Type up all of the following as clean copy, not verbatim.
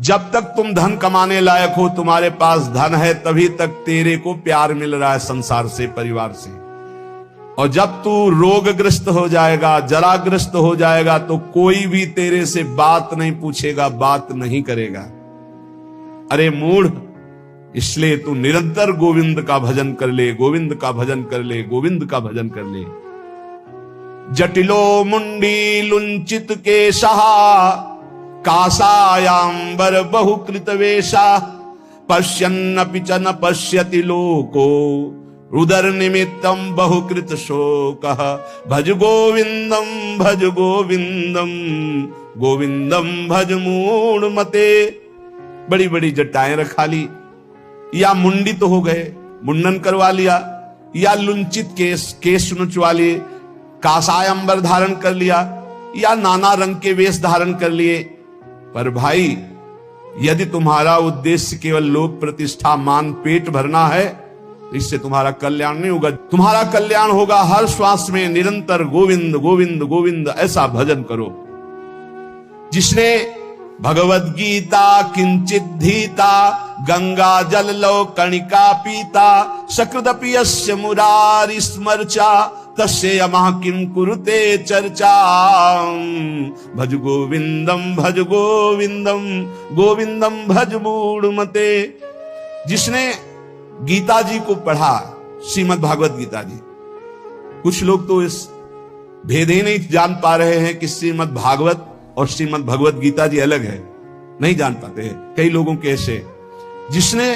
जब तक तुम धन कमाने लायक हो, तुम्हारे पास धन है, तभी तक तेरे को प्यार मिल रहा है संसार से, परिवार से। और जब तू रोगग्रस्त हो जाएगा, जराग्रस्त हो जाएगा, तो कोई भी तेरे से बात नहीं पूछेगा, बात नहीं करेगा। अरे मूढ़, इसलिए तू निरंतर गोविंद का भजन कर ले, गोविंद का भजन कर ले, गोविंद का भजन कर ले। जटिलो मुंडी लुंचित केशहा कासायांबर बहुकृत वेशा पश्यन्नपि च न पश्यति लोको रुदर निमित्तम बहुकृत शोकः भज गोविंदम भज गोविंदम गोविंदम भज मूढ़ मते। बड़ी बड़ी जटाएं रखा ली, या मुंडित हो गए, मुंडन करवा लिया, या लुंचित केश नुचवा लिए, कासायंबर धारण कर लिया, या नाना रंग के वेश धारण कर लिए। पर भाई, यदि तुम्हारा उद्देश्य केवल लोक प्रतिष्ठा, मान, पेट भरना है, तो इससे तुम्हारा कल्याण नहीं होगा। तुम्हारा कल्याण होगा हर श्वास में निरंतर गोविंद गोविंद गोविंद ऐसा भजन करो। जिसने भगवद गीता किंचित धीता गंगा जल लो कणिका पीता सकृदपि यस्य मुरारि स्मर्चा तस्य यमः किं कुरुते चर्चा। भज गोविंदम भज गोविंदम गोविंदम भज मूढ़ मते। जिसने गीता जी को पढ़ा, श्रीमद् भागवत गीता जी, कुछ लोग तो इस भेद ही नहीं जान पा रहे हैं कि श्रीमद् भागवत और श्रीमद् भगवत गीता जी अलग है, नहीं जान पाते हैं कई लोगों के ऐसे। जिसने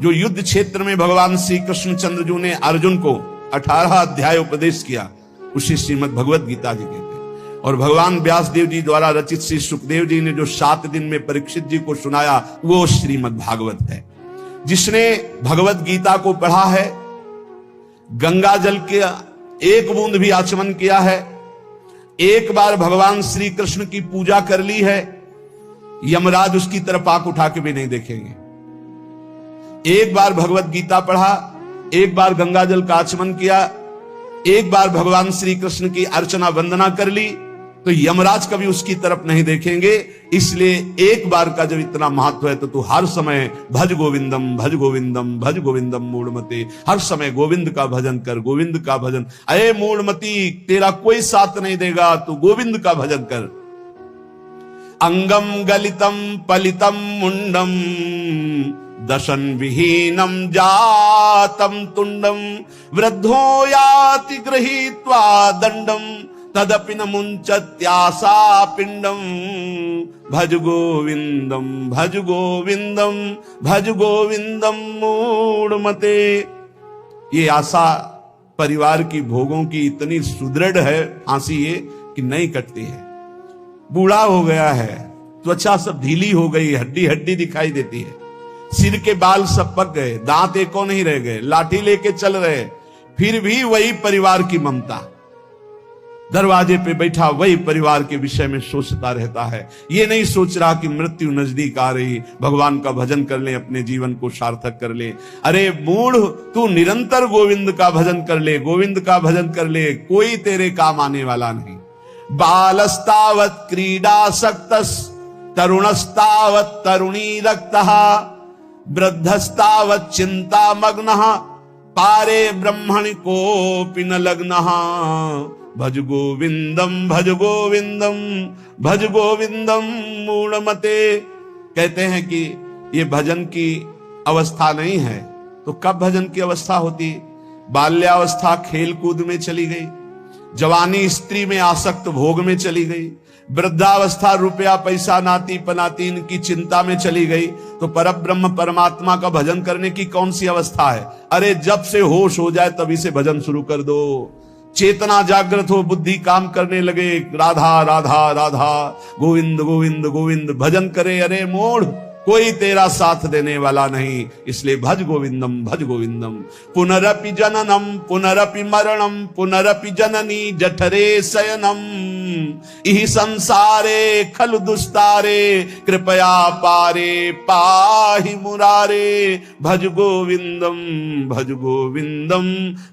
जो युद्ध क्षेत्र में भगवान श्री कृष्णचंद्र जी ने अर्जुन को 18 अध्याय उपदेश किया, उसी श्रीमद् भगवत गीता जी कहते हैं। और भगवान व्यास देव जी द्वारा रचित श्री सुखदेव जी ने जो 7 दिन में परीक्षित जी को सुनाया, वो श्रीमद् भागवत है। जिसने भगवत गीता को पढ़ा है, गंगा जल के एक बूंद भी आचमन किया है, एक बार भगवान श्री कृष्ण की पूजा कर ली है, यमराज उसकी तरफ आंख उठा के भी नहीं देखेंगे। एक बार भगवत गीता पढ़ा, एक बार गंगा जल का आचमन किया, एक बार भगवान श्री कृष्ण की अर्चना वंदना कर ली, तो यमराज कभी उसकी तरफ नहीं देखेंगे। इसलिए एक बार का जब इतना महत्व है, तो तू हर समय भज गोविंदम भज गोविंदम भज गोविंदम मूढ़मते, हर समय गोविंद का भजन कर, गोविंद का भजन। अरे मूढ़मती, तेरा कोई साथ नहीं देगा, तू गोविंद का भजन कर। अंगम गलितम पलितम मुंडम दशन विहीनम जातम तुंडम वृद्धो याति गृहीत्वा दंडम तदपि न मुंचत्यासा पिंडम। भज गोविंदम भज गोविंदम भज गोविंदम मूढ़मते। ये आशा परिवार की भोगों की इतनी सुदृढ़ है, फांसी ये कि नहीं कटती है। बूढ़ा हो गया है, त्वचा सब ढीली हो गई, हड्डी हड्डी दिखाई देती है, सिर के बाल सब पक गए, दांत एको नहीं रह गए, लाठी लेके चल रहे, फिर भी वही परिवार की ममता। दरवाजे पे बैठा वही परिवार के विषय में सोचता रहता है। ये नहीं सोच रहा कि मृत्यु नजदीक आ रही, भगवान का भजन कर ले, अपने जीवन को सार्थक कर ले। अरे मूढ़, तू निरंतर गोविंद का भजन कर ले, गोविंद का भजन कर ले, कोई तेरे काम आने वाला नहीं। बालस्तावत क्रीडासक्तस् तरुणस्तावत तरुणी रक्तः वृद्धस्तावत चिंता मग्नः पारे ब्रह्मणि कोऽपि न लग्नः। भज गोविंदम भज गोविंदम भज गोविंदम मूढ़मते। कहते हैं कि ये भजन की अवस्था नहीं है, तो कब भजन की अवस्था होती? बाल्यावस्था खेल कूद में चली गई, जवानी स्त्री में आसक्त भोग में चली गई, वृद्धावस्था रुपया पैसा नाती पनाती इनकी चिंता में चली गई, तो परब्रह्म परमात्मा का भजन करने की कौन सी अवस्था है? अरे जब से होश हो जाए तभी से भजन शुरू कर दो। चेतना जागृत हो, बुद्धि काम करने लगे, राधा राधा राधा गोविंद गोविंद गोविंद भजन करे। अरे मोड़, कोई तेरा साथ देने वाला नहीं, इसलिए भज गोविंदम भज गोविंदम। पुनरपि जननम पुनरपि मरणम पुनरपि जननी जठरे शयनम इहि संसारे खलु दुस्तारे कृपया पारे पाहि मुरारे। भज गोविंदम भज गोविंदम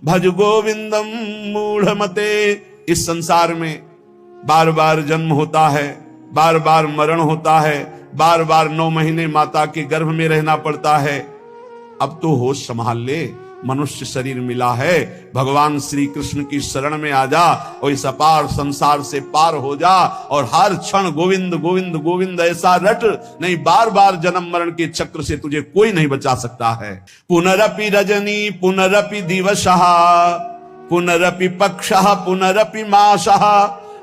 भज गोविंदम मूढ़मते। इस संसार में बार बार जन्म होता है, बार बार मरण होता है, बार बार 9 महीने माता के गर्भ में रहना पड़ता है। अब तो होश संभाल ले, मनुष्य शरीर मिला है, भगवान श्री कृष्ण की शरण में आ जा और इस अपार संसार से पार हो जा और हर क्षण गोविंद गोविंद गोविंद ऐसा रट, नहीं बार बार जन्म मरण के चक्र से तुझे कोई नहीं बचा सकता है। पुनरपि रजनी पुनरपि दिवसः पुनरपि पक्षः पुनरपि मासः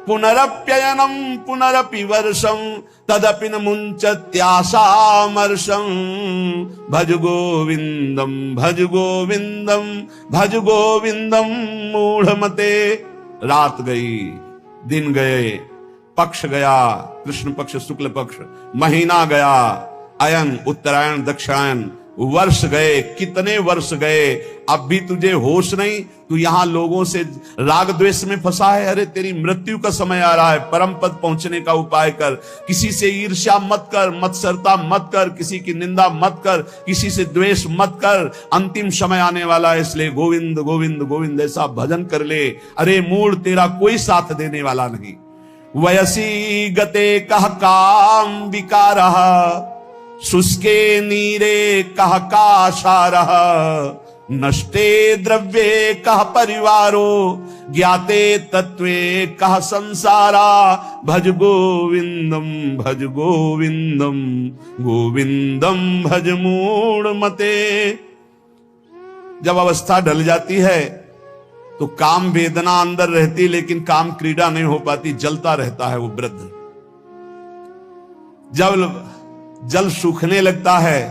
पुनरप्ययनम पुनरपि वर्षम तदपि न मुंचत्यासामर्षम भज गोविंदम भज गोविंदम भज गोविंदम मूढ़मते। रात गई, दिन गए, पक्ष गया, कृष्ण पक्ष शुक्ल पक्ष, महीना गया, अयन उत्तरायण दक्षिणायन, वर्ष गए, कितने वर्ष गए, अब भी तुझे होश नहीं। तू यहां लोगों से राग द्वेष में फंसा है। अरे तेरी मृत्यु का समय आ रहा है, परम पद पहुंचने का उपाय कर। किसी से ईर्ष्या मत कर, मत्सरता मत कर, किसी की निंदा मत कर, किसी से द्वेष मत कर। अंतिम समय आने वाला है, इसलिए गोविंद गोविंद गोविंद ऐसा भजन कर ले। अरे मूड तेरा कोई साथ देने वाला नहीं। वयसी गते कह काम विकारः शुष्के नीरे कह काशारः नष्टे द्रव्ये कह परिवारो ज्ञाते तत्वे कह संसारा भज गोविंदम भज गोविंदम गोविंदम भज मूढ़मते। जब अवस्था ढल जाती है तो काम वेदना अंदर रहती, लेकिन काम क्रीड़ा नहीं हो पाती, जलता रहता है वो वृद्ध। जब जल सूखने लगता है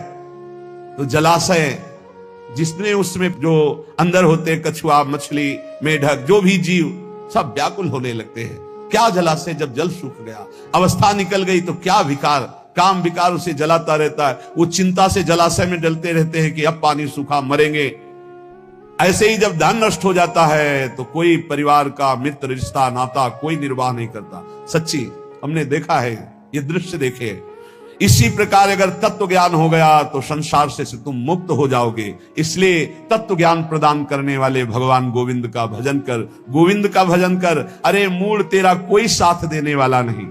तो जलाशय जिसने उसमें जो अंदर होते, कछुआ मछली मेढक जो भी जीव सब व्याकुल होने लगते हैं। क्या जलाशय, जब जल सूख गया, अवस्था निकल गई तो क्या विकार, काम विकार उसे जलाता रहता है। वो चिंता से जलाशय में डलते रहते हैं कि अब पानी सूखा मरेंगे। ऐसे ही जब धन नष्ट हो जाता है तो कोई परिवार का मित्र रिश्ता नाता कोई निर्वाह नहीं करता। सच्ची हमने देखा है, ये दृश्य देखे। इसी प्रकार अगर तत्व ज्ञान हो गया तो संसार से तुम मुक्त हो जाओगे। इसलिए तत्व ज्ञान प्रदान करने वाले भगवान गोविंद का भजन कर, गोविंद का भजन कर। अरे मूड तेरा कोई साथ देने वाला नहीं।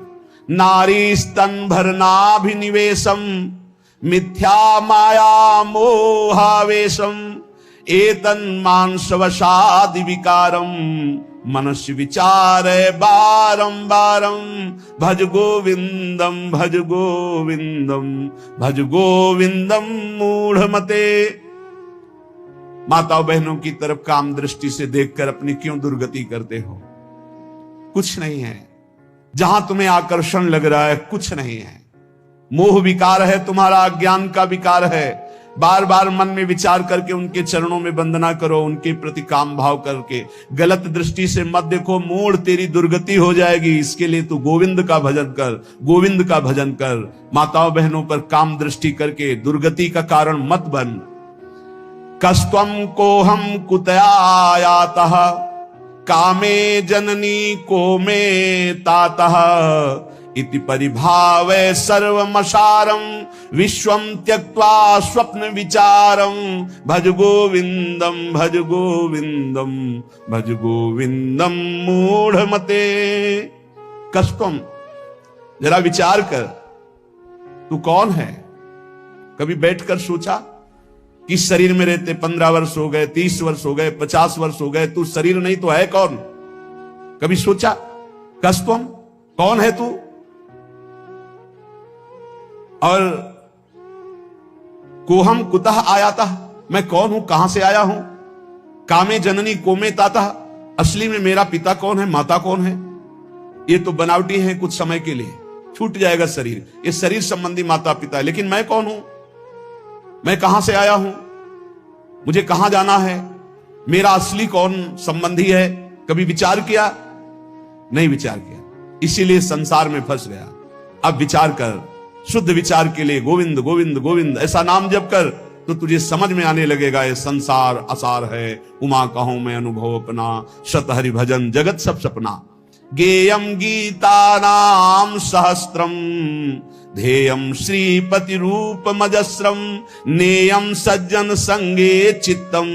नारी स्तन भरनाभिनिवेशम मिथ्या माया मोहावेशम एतन मांसवशादि विकारम मनस्य विचार बारंबारम भज गोविंदम भज गोविंदम भज गोविंदम मूढ़मते। माताओं बहनों की तरफ काम दृष्टि से देखकर अपनी क्यों दुर्गति करते हो? कुछ नहीं है। जहां तुम्हें आकर्षण लग रहा है कुछ नहीं है। मोह विकार है तुम्हारा, अज्ञान का विकार है। बार बार मन में विचार करके उनके चरणों में वंदना करो, उनके प्रति काम भाव करके। गलत दृष्टि से मत देखो, मूड तेरी दुर्गति हो जाएगी। इसके लिए तू गोविंद का भजन कर, गोविंद का भजन कर। माताओं बहनों पर काम दृष्टि करके दुर्गति का कारण मत बन। कस्त्वम कोहम कुतयायातः कामे जननी को मे तातः इति परिभावे सर्वमसारम विश्वम त्यक्त्वा स्वप्न विचारम भज गोविंदम भज गोविंदम भज गोविंदम मूढ़मते। कस्त्वम, जरा विचार कर, तू कौन है? कभी बैठकर सोचा कि शरीर में रहते 15 वर्ष हो गए, 30 वर्ष हो गए, 50 वर्ष हो गए, तू शरीर नहीं तो है कौन? कभी सोचा? कस्त्वम, कौन है तू? और कोहम कुतः आयाता, मैं कौन हूं, कहां से आया हूं? कामे जननी कोमे ताता, असली में मेरा पिता कौन है, माता कौन है? ये तो बनावटी है, कुछ समय के लिए छूट जाएगा शरीर। ये शरीर संबंधी माता पिता है, लेकिन मैं कौन हूं? मैं कहां से आया हूं? मुझे कहां जाना है? मेरा असली कौन संबंधी है? कभी विचार किया? नहीं विचार किया, इसीलिए संसार में फंस गया। अब विचार कर, शुद्ध विचार के लिए गोविंद गोविंद गोविंद ऐसा नाम जप कर तो तुझे समझ में आने लगेगा ये संसार असार है। उमा कहूं मैं अनुभव अपना, शत हरि भजन जगत सब सपना। गेयम गीता नाम सहस्त्रम ध्येयं श्रीपति रूप मजस्रम नेयं सज्जन संगे चित्तम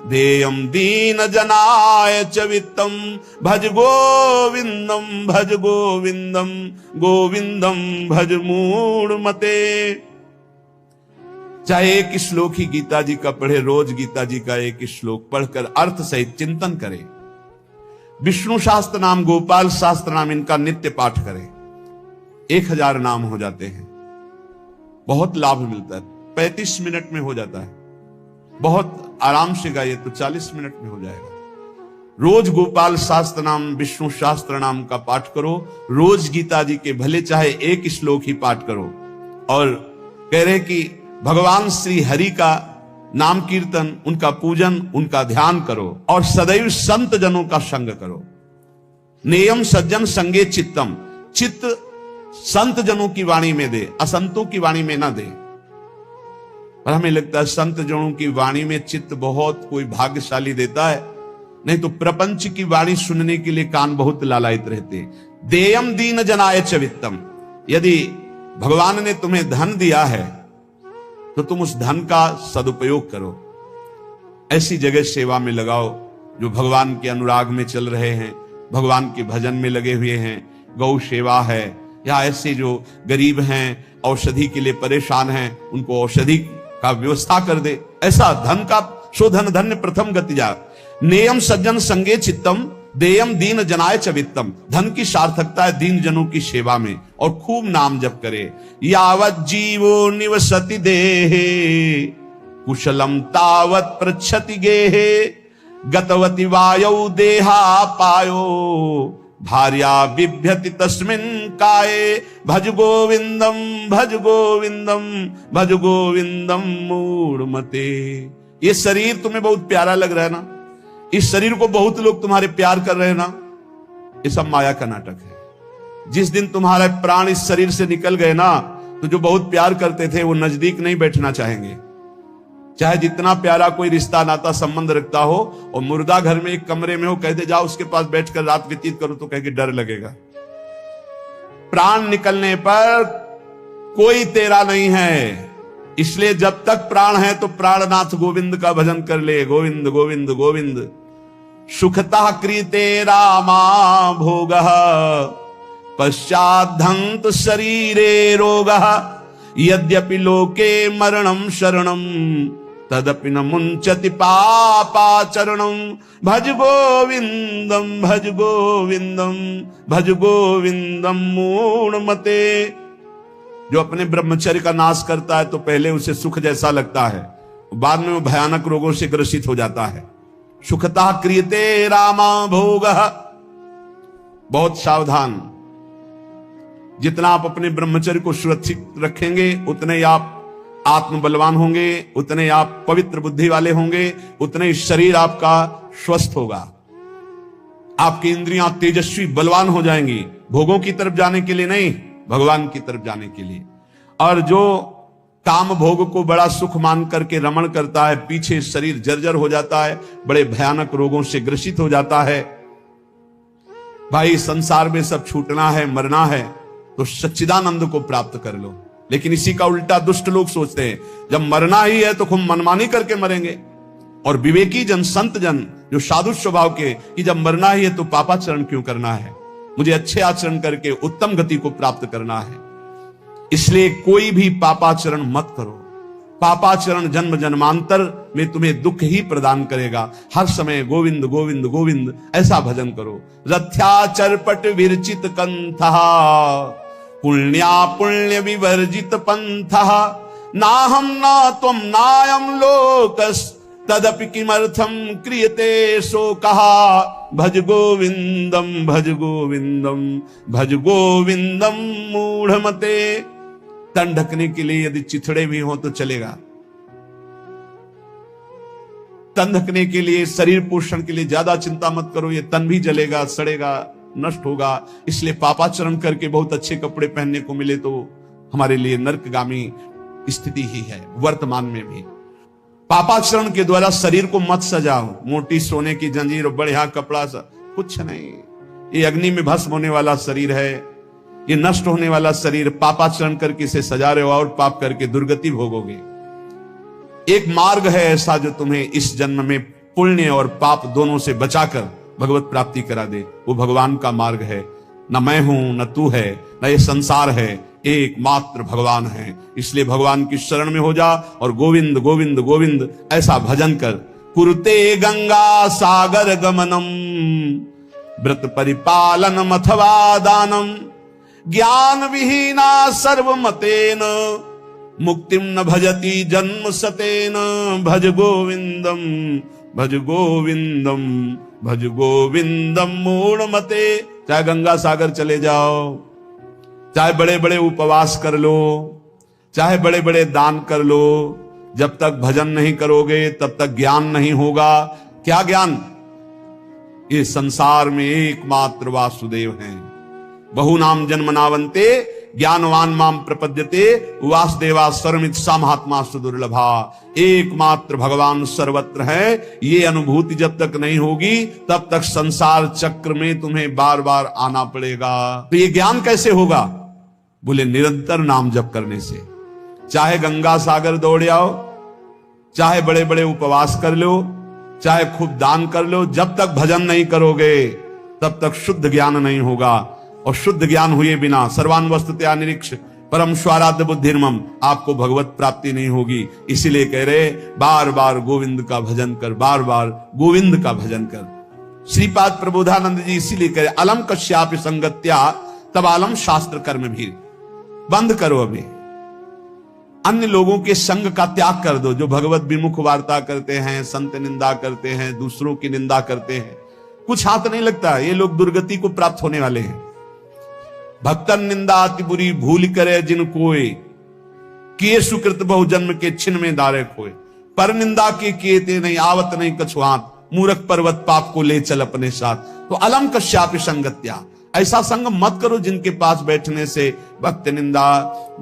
ध्येयं दीन जनाय च वित्तम भज गोविंदम भज गोविंदम गोविंदम भज मूढ़मते। चाहे एक श्लोक ही गीता जी का पढ़े, रोज गीता जी का एक श्लोक पढ़कर अर्थ सहित चिंतन करे। विष्णु शास्त्र नाम, गोपाल शास्त्र नाम, इनका नित्य पाठ करें। 1000 नाम हो जाते हैं, बहुत लाभ मिलता है। 35 मिनट में हो जाता है, बहुत आराम से गाइए तो 40 मिनट में हो जाएगा। रोज गोपाल शास्त्र नाम, विष्णु शास्त्र नाम का पाठ करो। रोज गीता जी के भले चाहे एक श्लोक ही पाठ करो। और कह रहे कि भगवान श्री हरि का नाम कीर्तन, उनका पूजन, उनका ध्यान करो और सदैव संत जनों का संग करो। नेयम सज्जन संगे चित्तम, चित्त संत जनों की वाणी में दे, असंतों की वाणी में ना दे। पर हमें लगता है संत जनों की वाणी में चित्त बहुत कोई भाग्यशाली देता है, नहीं तो प्रपंच की वाणी सुनने के लिए कान बहुत लालायित रहते। देयम दीन जनाय च वित्तम, यदि भगवान ने तुम्हें धन दिया है तो तुम उस धन का सदुपयोग करो। ऐसी जगह सेवा में लगाओ जो भगवान के अनुराग में चल रहे हैं, भगवान के भजन में लगे हुए हैं। गौ सेवा है, या ऐसे जो गरीब हैं, औषधि के लिए परेशान हैं, उनको औषधि का व्यवस्था कर दे। ऐसा धन का शोधन धन्य प्रथम गति जा। नेयम सज्जन संगे चित्तम देयम दीन जनाय च वित्तम, धन की सार्थकता है दीन जनों की सेवा में। और खूब नाम जप करे। यावत जीवो निवसति देहे कुशलम तावत पृच्छति गेहे गतवति वायौ देहा पायो भार्या बिभ्यति तस्मिन् काये भज गोविंदम भज गोविंदम भज गोविंदम मूढ़मते। ये शरीर तुम्हें बहुत प्यारा लग रहा है ना, इस शरीर को बहुत लोग तुम्हारे प्यार कर रहे हैं ना, ये सब माया का नाटक है। जिस दिन तुम्हारे प्राण इस शरीर से निकल गए ना, तो जो बहुत प्यार करते थे वो नजदीक नहीं बैठना चाहेंगे। चाहे जितना प्यारा कोई रिश्ता नाता संबंध रखता हो, और मुर्दा घर में एक कमरे में हो, कहते जाओ उसके पास बैठकर रात व्यतीत करो, तो कह के डर लगेगा। प्राण निकलने पर कोई तेरा नहीं है, इसलिए जब तक प्राण है तो प्राणनाथ गोविंद का भजन कर ले। गोविंद गोविंद गोविंद। सुखता क्रीते रामा भोगः पश्चाद्धंत शरीरे रोगः यद्यपि लोके मरणं शरणं तदपि न मुंचति पापाचरणं भज गोविंदम भज गोविंदम भज गोविंदम मूढ़मते। जो अपने ब्रह्मचर्य का नाश करता है तो पहले उसे सुख जैसा लगता है, बाद में वो भयानक रोगों से ग्रसित हो जाता है। सुखता क्रियते रामा भोगः। बहुत सावधान, जितना आप अपने ब्रह्मचर्य को सुरक्षित रखेंगे उतने आप आत्म बलवान होंगे, उतने आप पवित्र बुद्धि वाले होंगे, उतने शरीर आपका स्वस्थ होगा। आपकी इंद्रियां तेजस्वी बलवान हो जाएंगी, भोगों की तरफ जाने के लिए नहीं, भगवान की तरफ जाने के लिए। और जो काम भोग को बड़ा सुख मान करके रमण करता है, पीछे शरीर जर्जर हो जाता है, बड़े भयानक रोगों से ग्रसित हो जाता है। भाई संसार में सब छूटना है, मरना है, तो सच्चिदानंद को प्राप्त कर लो। लेकिन इसी का उल्टा दुष्ट लोग सोचते हैं, जब मरना ही है तो खूब मनमानी करके मरेंगे। और विवेकी जन, संत जन जो साधु स्वभाव के, कि जब मरना ही है तो पापाचरण क्यों करना है, मुझे अच्छे आचरण करके उत्तम गति को प्राप्त करना है। इसलिए कोई भी पापाचरण मत करो। पापाचरण जन्म जन्मांतर में तुम्हें दुख ही प्रदान करेगा। हर समय गोविंद गोविंद गोविंद ऐसा भजन करो। रथ्याचरपट विरचित कंथः पुण्या पुण्य विवर्जित पंथः नाहं न त्वं नायं लोकस् तदपि किमर्थं क्रियते शोकः भज गोविंदम भज गोविंदम भज गोविंदम मूढ़मते। तन ढकने के लिए यदि चिथड़े भी हो तो चलेगा। तन ढकने के लिए, शरीर पोषण के लिए ज्यादा चिंता मत करो, ये तन भी जलेगा, सड़ेगा, नष्ट होगा। इसलिए पापाचरण करके बहुत अच्छे कपड़े पहनने को मिले तो हमारे लिए नरकगामी स्थिति ही है। वर्तमान में भी पापाचरण के द्वारा शरीर को मत सजाओ, मोटी सोने की जंजीर और बढ़िया कपड़ा सा कुछ नहीं। ये अग्नि में भस्म होने वाला शरीर है, ये नष्ट होने वाला शरीर पापाचरण करके इसे सजा रहे हो और पाप करके दुर्गति भोगोगे। एक मार्ग है ऐसा जो तुम्हें इस जन्म में पुण्य और पाप दोनों से बचाकर भगवत प्राप्ति करा दे। वो भगवान का मार्ग है। न मैं हूं, न तू है, न ये संसार है, एकमात्र भगवान है। इसलिए भगवान की शरण में हो जा और गोविंद गोविंद गोविंद ऐसा भजन कर। कुरुते गंगा सागर गमनम व्रत परिपालनम अथवा दानम ज्ञान विहीना सर्वमतेन मुक्तिम न भजति जन्म सतेन भज गोविंदम भज गोविंदम भज गोविंदम मूढ़मते। चाहे गंगा सागर चले जाओ, चाहे बड़े बड़े उपवास कर लो, चाहे बड़े बड़े दान कर लो, जब तक भजन नहीं करोगे तब तक ज्ञान नहीं होगा। क्या ज्ञान? ये संसार में एकमात्र वासुदेव हैं। बहु नाम जन्मनावंते ज्ञानवान माम प्रपद्यते वासुदेवा सर्वमित्सा महात्मा सुदुर्लभा। एकमात्र भगवान सर्वत्र है। ये अनुभूति जब तक नहीं होगी तब तक संसार चक्र में तुम्हें बार बार आना पड़ेगा। तो ये ज्ञान कैसे होगा? बोले निरंतर नाम जप करने से। चाहे गंगा सागर दौड़ आओ, चाहे बड़े बड़े उपवास कर लो, चाहे खूब दान कर लो, जब तक भजन नहीं करोगे तब तक शुद्ध ज्ञान नहीं होगा। और शुद्ध ज्ञान हुए बिना सर्वान वस्तुतया निरीक्ष परम स्वाराध्य बुद्धिर्मम, आपको भगवत प्राप्ति नहीं होगी। इसीलिए कह रहे बार बार गोविंद का भजन कर, बार बार गोविंद का भजन कर। श्रीपाद प्रबोधानंद जी इसीलिए कह रहे अलम कश्यापि संगत्या तब आलम शास्त्र कर्म भी। बंद करो, अभी अन्य लोगों के संग का त्याग कर दो, जो भगवत विमुख वार्ता करते हैं, संत निंदा करते हैं, दूसरों की निंदा करते हैं। कुछ हाथ नहीं लगता, ये लोग दुर्गति को प्राप्त होने वाले हैं। भक्तन निंदा अति बुरी भूल करे जिन कोय, किए सुकृत बहु जन्म के छिन में दारे खोए। पर निंदा के किए ते नहीं आवत नहीं कछुआत, मूर्ख पर्वत पाप को ले चल अपने साथ। तो अलम कश्यापि संगत्या, ऐसा संग मत करो जिनके पास बैठने से भक्त निंदा,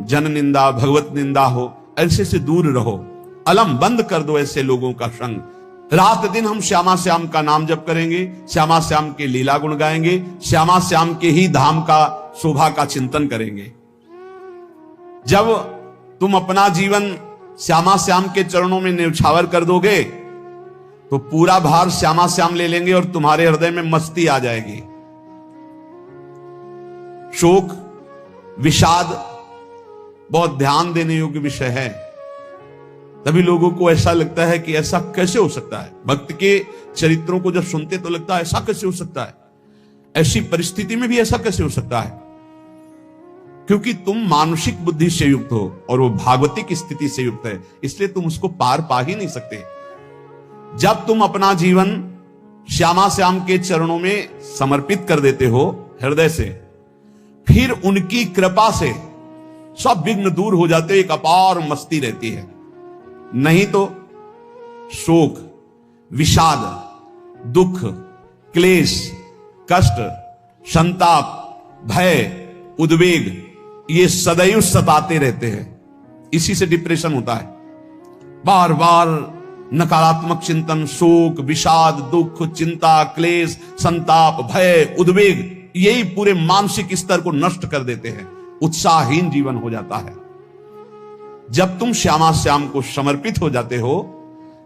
जन निंदा, भगवत निंदा हो। ऐसे से दूर रहो। अलम बंद कर दो ऐसे लोगों का संग। रात दिन हम श्यामा श्याम का नाम जप करेंगे, श्यामा श्याम के लीला गुण गाएंगे, श्यामा श्याम के ही धाम का शोभा का चिंतन करेंगे। जब तुम अपना जीवन श्यामा श्याम के चरणों में न्यौछावर कर दोगे तो पूरा भार श्यामा श्याम ले लेंगे और तुम्हारे हृदय में मस्ती आ जाएगी। शोक, विषाद बहुत ध्यान देने योग्य विषय है। तभी लोगों को ऐसा लगता है कि ऐसा कैसे हो सकता है। भक्त के चरित्रों को जब सुनते तो लगता है ऐसा कैसे हो सकता है, ऐसी परिस्थिति में भी ऐसा कैसे हो सकता है। क्योंकि तुम मानसिक बुद्धि से युक्त हो और वो भागवतिक स्थिति से युक्त है, इसलिए तुम उसको पार पा ही नहीं सकते। जब तुम अपना जीवन श्यामा श्याम के चरणों में समर्पित कर देते हो हृदय से, फिर उनकी कृपा से सब विघ्न दूर हो जाते, एक अपार मस्ती रहती है। नहीं तो शोक, विषाद, दुख, क्लेश, कष्ट, संताप, भय, उद्वेग ये सदैव सताते रहते हैं। इसी से डिप्रेशन होता है। बार बार नकारात्मक चिंतन, शोक, विषाद, दुख, चिंता, क्लेश, संताप, भय, उद्वेग यही पूरे मानसिक स्तर को नष्ट कर देते हैं। उत्साहहीन जीवन हो जाता है। जब तुम श्यामा श्याम को समर्पित हो जाते हो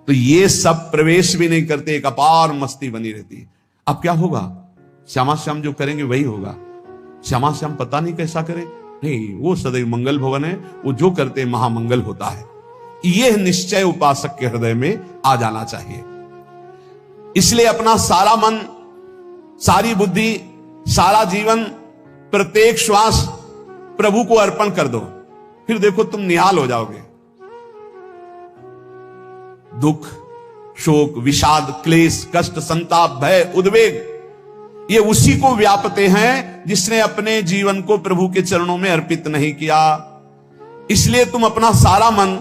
तो ये सब प्रवेश भी नहीं करते, एक अपार मस्ती बनी रहती है। अब क्या होगा? श्यामा श्याम जो करेंगे वही होगा। श्यामा श्याम पता नहीं कैसा करे, नहीं, वो सदैव मंगल भवन है, वो जो करते महामंगल होता है। यह निश्चय उपासक के हृदय में आ जाना चाहिए। इसलिए अपना सारा मन, सारी बुद्धि, सारा जीवन, प्रत्येक श्वास प्रभु को अर्पण कर दो, फिर देखो तुम निहाल हो जाओगे। दुख, शोक, विषाद, क्लेश, कष्ट, संताप, भय, उद्वेग ये उसी को व्यापते हैं जिसने अपने जीवन को प्रभु के चरणों में अर्पित नहीं किया। इसलिए तुम अपना सारा मन,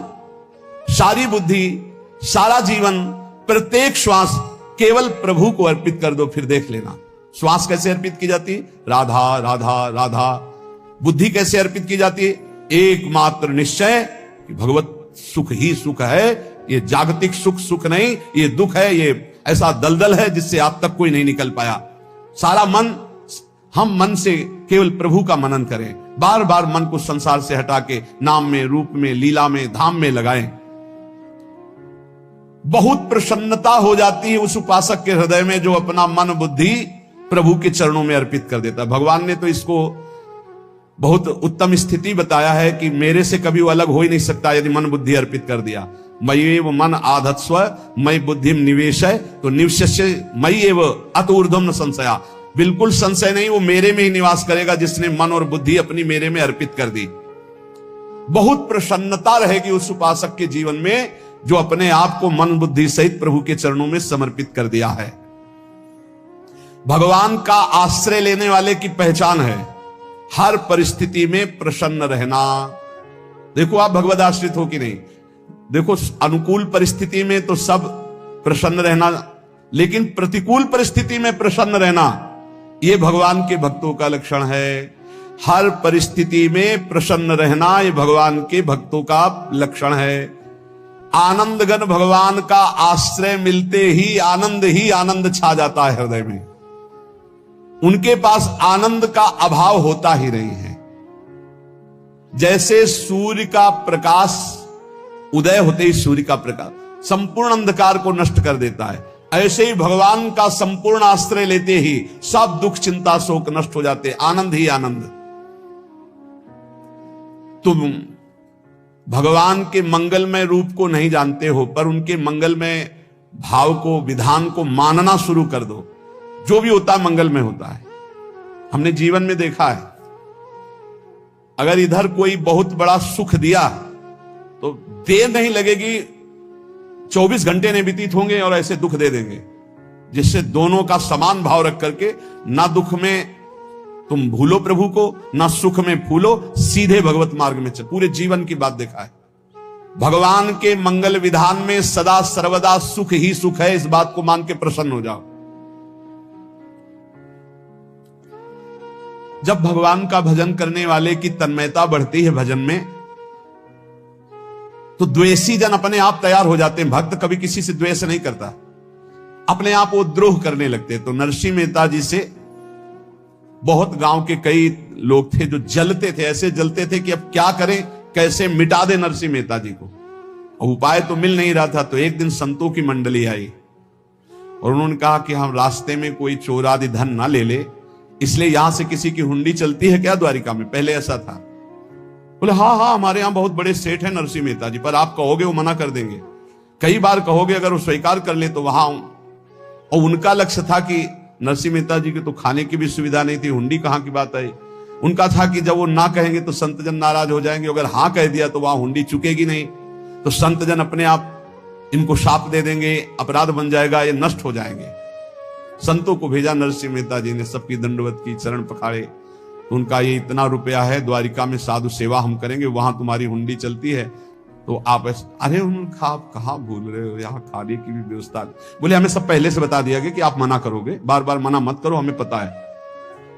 सारी बुद्धि, सारा जीवन, प्रत्येक श्वास केवल प्रभु को अर्पित कर दो, फिर देख लेना। श्वास कैसे अर्पित की जाती? राधा राधा राधा। बुद्धि कैसे अर्पित की जाती? एकमात्र निश्चय कि भगवत सुख ही सुख है, ये जागतिक सुख सुख नहीं, ये दुख है, ये ऐसा दलदल है जिससे आज तक कोई नहीं निकल पाया। सारा मन, हम मन से केवल प्रभु का मनन करें, बार बार मन को संसार से हटा के नाम में, रूप में, लीला में, धाम में लगाएं। बहुत प्रसन्नता हो जाती है उस उपासक के हृदय में जो अपना मन बुद्धि प्रभु के चरणों में अर्पित कर देता है। भगवान ने तो इसको बहुत उत्तम स्थिति बताया है कि मेरे से कभी वो अलग हो ही नहीं सकता यदि मन बुद्धि अर्पित कर दिया। मयि एव मन आधत्स्व मयि बुद्धिम निवेशय, तो निवशस्य मयि एव अत ऊर्ध्वम न संशया, बिल्कुल संशय नहीं, वो मेरे में ही निवास करेगा जिसने मन और बुद्धि अपनी मेरे में अर्पित कर दी। बहुत प्रसन्नता रहेगी उस उपासक के जीवन में जो अपने आप को मन बुद्धि सहित प्रभु के चरणों में समर्पित कर दिया है। भगवान का आश्रय लेने वाले की पहचान है हर परिस्थिति में प्रसन्न रहना। देखो आप भगवद आश्रित हो कि नहीं, देखो अनुकूल परिस्थिति में तो सब प्रसन्न रहना, लेकिन प्रतिकूल परिस्थिति में प्रसन्न रहना यह भगवान के भक्तों का लक्षण है। हर परिस्थिति में प्रसन्न रहना यह भगवान के भक्तों का लक्षण है। आनंदगन भगवान का आश्रय मिलते ही आनंद छा जाता है हृदय में। उनके पास आनंद का अभाव होता ही नहीं है। जैसे सूर्य का प्रकाश उदय होते ही सूर्य का प्रकाश संपूर्ण अंधकार को नष्ट कर देता है, ऐसे ही भगवान का संपूर्ण आश्रय लेते ही सब दुख चिंता शोक नष्ट हो जाते, आनंद ही आनंद। तुम भगवान के मंगलमय रूप को नहीं जानते हो, पर उनके मंगलमय भाव को, विधान को मानना शुरू कर दो। जो भी होता है मंगलमय होता है। हमने जीवन में देखा है, अगर इधर कोई बहुत बड़ा सुख दिया तो देर नहीं लगेगी, 24 घंटे नहीं व्यतीत होंगे और ऐसे दुख दे देंगे, जिससे दोनों का समान भाव रख करके ना दुख में तुम भूलो प्रभु को, ना सुख में फूलो, सीधे भगवत मार्ग में चल। पूरे जीवन की बात देखा है। भगवान के मंगल विधान में सदा सर्वदा सुख ही सुख है, इस बात को मान के प्रसन्न हो जाओ। जब भगवान का भजन करने वाले की तन्मयता बढ़ती है भजन में, तो द्वेषी जन अपने आप तैयार हो जाते हैं। भक्त कभी किसी से द्वेष नहीं करता, अपने आप वो द्रोह करने लगते हैं। तो नरसिंह मेहता जी से बहुत गांव के कई लोग थे जो जलते थे, ऐसे जलते थे कि अब क्या करें, कैसे मिटा दे नरसिंह मेहता जी को। और उपाय तो मिल नहीं रहा था। तो एक दिन संतों की मंडली आई और उन्होंने कहा कि हम रास्ते में कोई चोर आदि धन ना ले ले, इसलिए यहां से किसी की हुंडी चलती है क्या द्वारिका में? पहले ऐसा था। बोले हाँ, हमारे यहां बहुत बड़े सेठ हैं नरसिंह मेहता जी, पर आप कहोगे वो मना कर देंगे। कई बार कहोगे, अगर वो स्वीकार कर ले तो वहां। और उनका लक्ष्य था कि नरसिंह मेहता जी के तो खाने की भी सुविधा नहीं थी, हुंडी कहां की बात आई। उनका था कि जब वो ना कहेंगे तो संतजन नाराज हो जाएंगे, अगर हाँ कह दिया तो वहां हुंडी चुकेगी नहीं, तो संतजन अपने आप इनको शाप दे देंगे, अपराध बन जाएगा, ये नष्ट हो जाएंगे। संतों को भेजा नरसिंह मेहता जी ने, सबकी दंडवत की, चरण पखाड़े। उनका ये इतना रुपया है, द्वारिका में साधु सेवा हम करेंगे, वहां तुम्हारी हुंडी चलती है, तो आप अरे आप कहाँ भूल रहे हो, यहाँ खाने की भी व्यवस्था। बोले हमें सब पहले से बता दिया गया कि आप मना करोगे, बार बार मना मत करो, हमें पता है।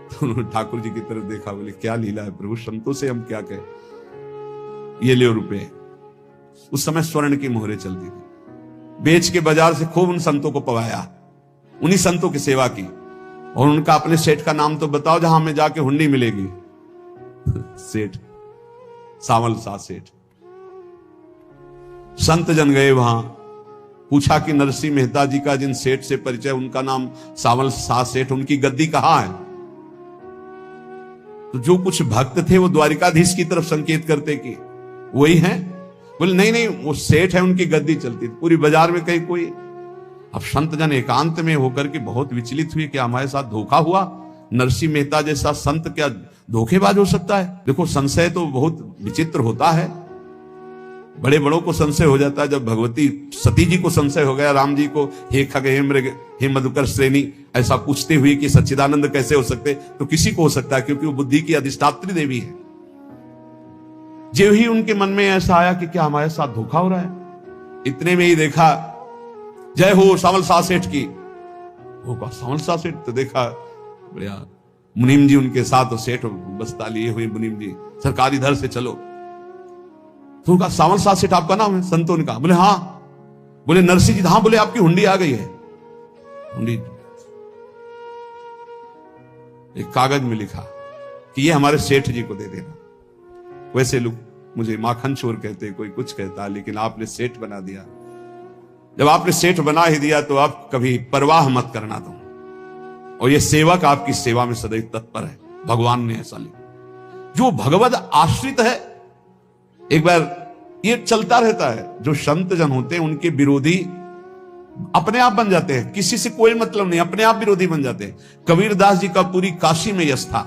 तो उन्होंने ठाकुर जी की तरफ देखा, बोले क्या लीला है प्रभु, संतों से हम क्या कहें, ये ले रुपए। उस समय स्वर्ण की मोहरें चलती थी, बेच के बाजार से खूब उन संतों को पवाया, उन्हीं संतों की सेवा की। और उनका अपने सेठ का नाम तो बताओ जहां हमें जाके हुंडी मिलेगी। सेठ सावल सा सेठ। संत जन गए वहां, पूछा कि नरसिंह मेहता जी का जिन सेठ से परिचय, उनका नाम सावल सा सेठ, उनकी गद्दी कहां है? तो जो कुछ भक्त थे वो द्वारिकाधीश की तरफ संकेत करते कि वही हैं। बोले नहीं, वो सेठ है, उनकी गद्दी चलती थी पूरी बाजार में कहीं कोई। अब संत जन एकांत में होकर के बहुत विचलित हुए कि हमारे साथ धोखा हुआ, नरसिंह मेहता जैसा संत क्या धोखेबाज हो सकता है? देखो संशय तो बहुत विचित्र होता है, बड़े बड़ों को संशय हो जाता है। जब भगवती सती जी को संशय हो गया, राम जी को हे खग हे मृग हे मधुकर श्रेणी ऐसा पूछते हुए कि सच्चिदानंद कैसे हो सकते, तो किसी को हो सकता है, क्योंकि वो बुद्धि की अधिष्ठात्री देवी है। जो ही उनके मन में ऐसा आया कि क्या हमारे साथ धोखा हो रहा है, इतने में ही देखा जय हो सावल सा सेठ की। होगा सावल सा सेठ, तो देखा बढ़िया मुनीम जी उनके साथ, तो सेठ बस्ता लिए हुए मुनीम जी, सरकार इधर से चलो। तो उनका सावल सा सेठ आपका नाम है? संतों ने कहा। बोले हाँ। बोले नरसिंह जी? हाँ। बोले आपकी हुंडी आ गई है। हुंडी एक कागज में लिखा कि ये हमारे सेठ जी को दे देना। वैसे लोग मुझे माखन चोर कहते, कोई कुछ कहता, लेकिन आपने सेठ बना दिया। जब आपने सेठ बना ही दिया तो आप कभी परवाह मत करना दो। और ये सेवक आपकी सेवा में सदैव तत्पर है। भगवान ने ऐसा लिखा। जो भगवद आश्रित है, एक बार ये चलता रहता है, जो संत जन होते हैं उनके विरोधी अपने आप बन जाते हैं, किसी से कोई मतलब नहीं, अपने आप विरोधी बन जाते हैं। कबीरदास जी का पूरी काशी में यश था।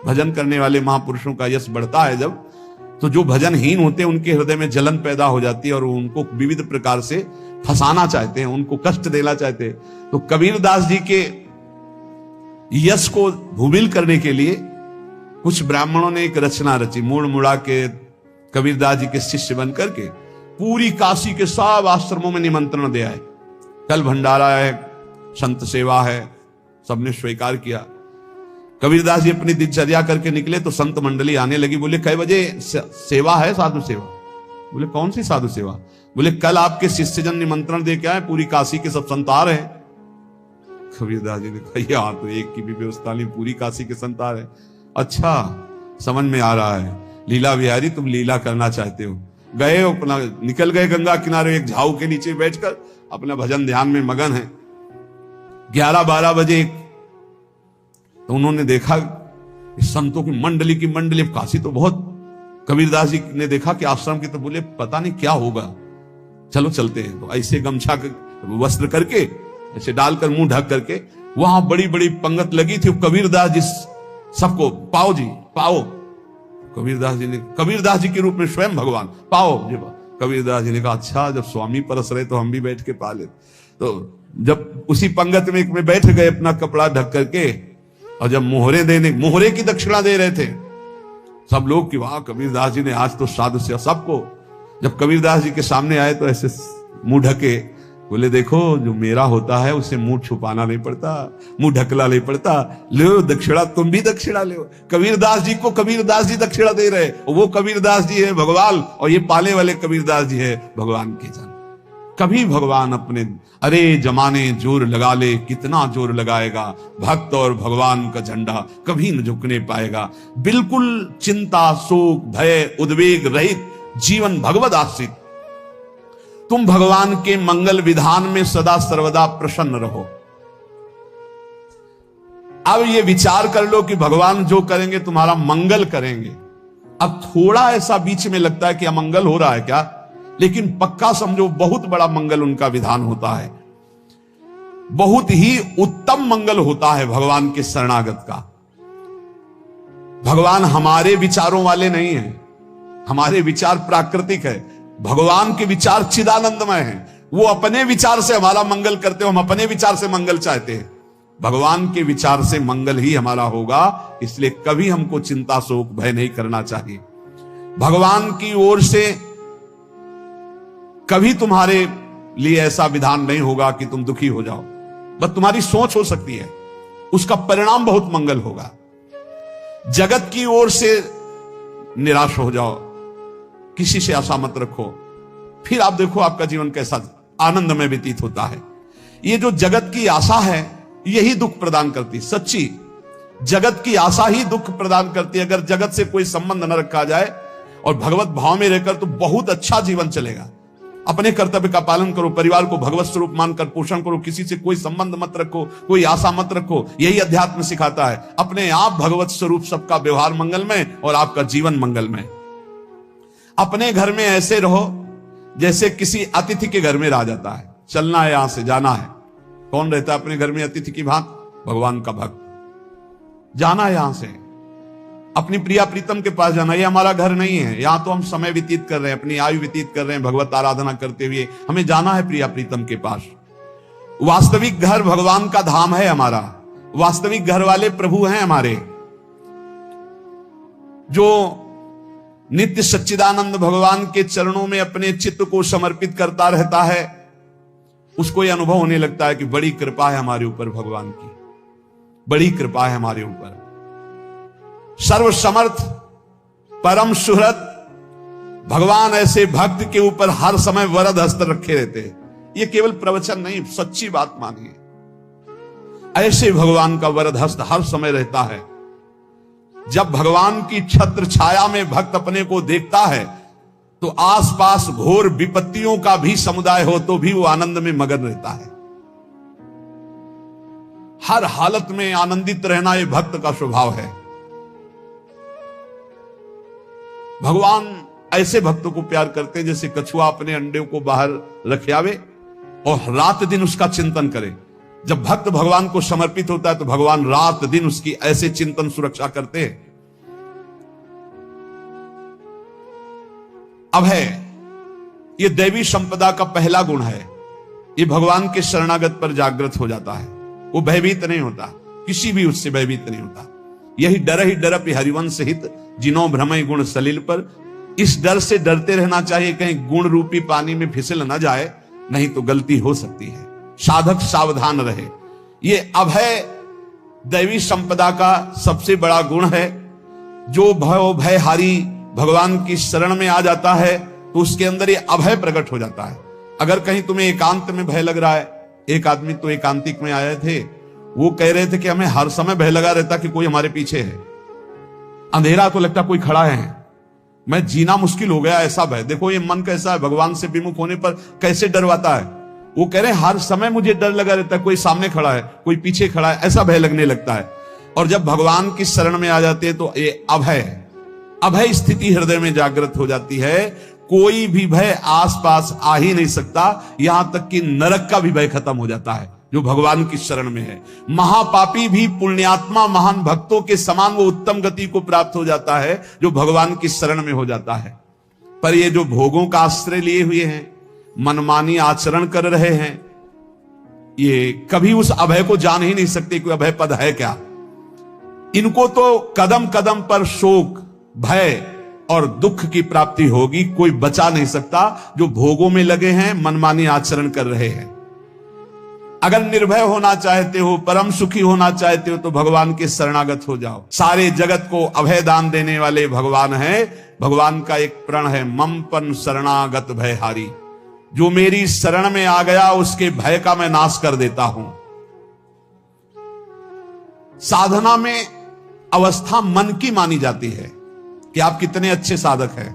भजन करने वाले महापुरुषों का यश बढ़ता है जब, तो जो भजनहीन होते हैं उनके हृदय में जलन पैदा हो जाती है और उनको विविध प्रकार से फंसाना चाहते हैं, उनको कष्ट देना चाहते हैं। तो कबीरदास जी के यश को भूमिल करने के लिए कुछ ब्राह्मणों ने एक रचना रची। मुड़ मुड़ा के कबीरदास जी के शिष्य बनकर के पूरी काशी के सब आश्रमों में निमंत्रण दे आए। कल भंडारा है, संत सेवा है, सबने स्वीकार किया। कबीरदास जी अपनी दिनचर्या करके निकले तो संत मंडली आने लगी। बोले कै बजे सेवा है? साधु सेवा। बोले कौन सी साधु सेवा? बोले कल आपके शिष्यजन निमंत्रण दे के आए, पूरी काशी के सब संत आ रहे हैं। कबीरदास जी ने कहा यहाँ तो एक की भी व्यवस्था नहीं, पूरी काशी के संत आ रहे हैं। अच्छा, समझ में आ रहा है, लीला बिहारी तुम लीला करना चाहते हो। गए अपना निकल गए गंगा किनारे, एक झाऊ के नीचे बैठकर अपना भजन ध्यान में मगन है। 11-12 बजे तो उन्होंने देखा संतों की मंडली काशी तो बहुत। कबीरदास जी ने देखा कि आश्रम की, तो बोले पता नहीं क्या होगा, चलो चलते हैं। तो ऐसे गमछा वस्त्र करके ऐसे डालकर मुंह ढक करके, वहां बड़ी बड़ी पंगत लगी थी। कबीरदास जी सबको पाओ जी पाओ। कबीरदास जी के रूप में स्वयं भगवान पाओ जी। कबीरदास जी ने कहा अच्छा, जब स्वामी परस रहे तो हम भी बैठ के पा ले। तो जब उसी पंगत में बैठ गए अपना कपड़ा ढक करके, और जब मोहरे की दक्षिणा दे रहे थे सब लोग कि वाह कबीरदास जी ने आज तो साधु से सबको। जब कबीरदास जी के सामने आए तो ऐसे मुंह ढके, बोले देखो जो मेरा होता है उसे मुंह छुपाना नहीं पड़ता, मुंह ढकला नहीं पड़ता। लो दक्षिणा, तुम भी दक्षिणा लो। कबीरदास जी को कबीरदास जी दक्षिणा दे रहे, वो कबीरदास जी है भगवान, और ये पाले वाले कबीरदास जी है भगवान के जन। कभी भगवान अपने, अरे जमाने जोर लगा ले, कितना जोर लगाएगा, भक्त और भगवान का झंडा कभी न झुकने पाएगा। बिल्कुल चिंता, शोक, भय, उद्वेग रहित जीवन भगवद आश्रित। तुम भगवान के मंगल विधान में सदा सर्वदा प्रसन्न रहो। अब ये विचार कर लो कि भगवान जो करेंगे तुम्हारा मंगल करेंगे। अब थोड़ा ऐसा बीच में लगता है कि अमंगल हो रहा है क्या, लेकिन पक्का समझो बहुत बड़ा मंगल उनका विधान होता है। बहुत ही उत्तम मंगल होता है भगवान के शरणागत का। भगवान हमारे विचारों वाले नहीं है, हमारे विचार प्राकृतिक है। भगवान के विचार चिदानंदमय हैं। वो अपने विचार से हमारा मंगल करते हो, हम अपने विचार से मंगल चाहते हैं। भगवान के विचार से मंगल ही हमारा होगा। इसलिए कभी हमको चिंता, शोक, भय नहीं करना चाहिए। भगवान की ओर से कभी तुम्हारे लिए ऐसा विधान नहीं होगा कि तुम दुखी हो जाओ। बस तुम्हारी सोच हो सकती है, उसका परिणाम बहुत मंगल होगा। जगत की ओर से निराश हो जाओ, किसी से आशा मत रखो, फिर आप देखो आपका जीवन कैसा आनंद में व्यतीत होता है। ये जो जगत की आशा है यही दुख प्रदान करती। सच्ची जगत की आशा ही दुख प्रदान करती है। अगर जगत से कोई संबंध न रखा जाए और भगवत भाव में रहकर तो बहुत अच्छा जीवन चलेगा। अपने कर्तव्य का पालन करो, परिवार को भगवत स्वरूप मानकर पोषण करो, किसी से कोई संबंध मत रखो, कोई आशा मत रखो। यही अध्यात्म सिखाता है। अपने आप भगवत स्वरूप, सबका व्यवहार मंगलमय और आपका जीवन मंगलमय। अपने घर में ऐसे रहो जैसे किसी अतिथि के घर में रह जाता है। चलना है, यहां से जाना है। कौन रहता है अपने घर में अतिथि की भांति? भगवान का भक्त। जाना है यहां से, अपनी प्रिया प्रीतम के पास जाना। ये हमारा घर नहीं है, यहां तो हम समय व्यतीत कर रहे हैं, अपनी आयु व्यतीत कर रहे हैं भगवत आराधना करते हुए। हमें जाना है प्रिया प्रीतम के पास। वास्तविक घर भगवान का धाम है हमारा। वास्तविक घर वाले प्रभु हैं हमारे। जो नित्य सच्चिदानंद भगवान के चरणों में अपने चित्त को समर्पित करता रहता है, उसको यह अनुभव होने लगता है कि बड़ी कृपा है हमारे ऊपर, भगवान की बड़ी कृपा है हमारे ऊपर। सर्वसमर्थ परम सुहृद भगवान ऐसे भक्त के ऊपर हर समय वरद हस्त रखे रहते हैं। ये केवल प्रवचन नहीं, सच्ची बात मानिए। ऐसे भगवान का वरद हस्त हर समय रहता है। जब भगवान की छत्र छाया में भक्त अपने को देखता है तो आसपास घोर विपत्तियों का भी समुदाय हो तो भी वो आनंद में मगन रहता है। हर हालत में आनंदित रहना ये भक्त का स्वभाव है। भगवान ऐसे भक्तों को प्यार करते हैं जैसे कछुआ अपने अंडे को बाहर रख आवे और रात दिन उसका चिंतन करे। जब भक्त भगवान को समर्पित होता है तो भगवान रात दिन उसकी ऐसे चिंतन सुरक्षा करते हैं। अभय ये दैवी संपदा का पहला गुण है। ये भगवान के शरणागत पर जागृत हो जाता है। वो भयभीत नहीं होता, किसी भी उससे भयभीत नहीं होता। यही डर ही डरप हरिवंश हित जिनो भ्रमय गुण सलील पर। इस डर से डरते रहना चाहिए कहीं गुण रूपी पानी में फिसल न जाए, नहीं तो गलती हो सकती है। साधक सावधान रहे। ये अभय दैवी संपदा का सबसे बड़ा गुण है। जो भयहारी भगवान की शरण में आ जाता है तो उसके अंदर ये अभय प्रकट हो जाता है। अगर कहीं तुम्हें एकांत में भय लग रहा है, एक आदमी तो एकांतिक में आए थे, वो कह रहे थे कि हमें हर समय भय लगा रहता कि कोई हमारे पीछे है, अंधेरा तो लगता कोई खड़ा है, मैं जीना मुश्किल हो गया, ऐसा भय। देखो ये मन कैसा है, भगवान से विमुख होने पर कैसे डरवाता है। वो कह रहे हैं हर समय मुझे डर लगा रहता है, कोई सामने खड़ा है, कोई पीछे खड़ा है, ऐसा भय लगने लगता है। और जब भगवान की शरण में आ जाते हैं तो ये अभय स्थिति हृदय में जागृत हो जाती है। कोई भी भय आसपास आ ही नहीं सकता, यहां तक कि नरक का भी भय खत्म हो जाता है जो भगवान की शरण में है। महापापी भी पुण्यात्मा महान भक्तों के समान वो उत्तम गति को प्राप्त हो जाता है जो भगवान की शरण में हो जाता है। पर ये जो भोगों का आश्रय लिए हुए हैं, मनमानी आचरण कर रहे हैं, ये कभी उस अभय को जान ही नहीं सकते कि अभय पद है क्या। इनको तो कदम कदम पर शोक, भय और दुख की प्राप्ति होगी। कोई बचा नहीं सकता जो भोगों में लगे हैं, मनमानी आचरण कर रहे हैं। अगर निर्भय होना चाहते हो, परम सुखी होना चाहते हो तो भगवान के शरणागत हो जाओ। सारे जगत को अभय दान देने वाले भगवान है। भगवान का एक प्रण है, ममपन शरणागत भयहारी। जो मेरी शरण में आ गया उसके भय का मैं नाश कर देता हूं। साधना में अवस्था मन की मानी जाती है कि आप कितने अच्छे साधक हैं।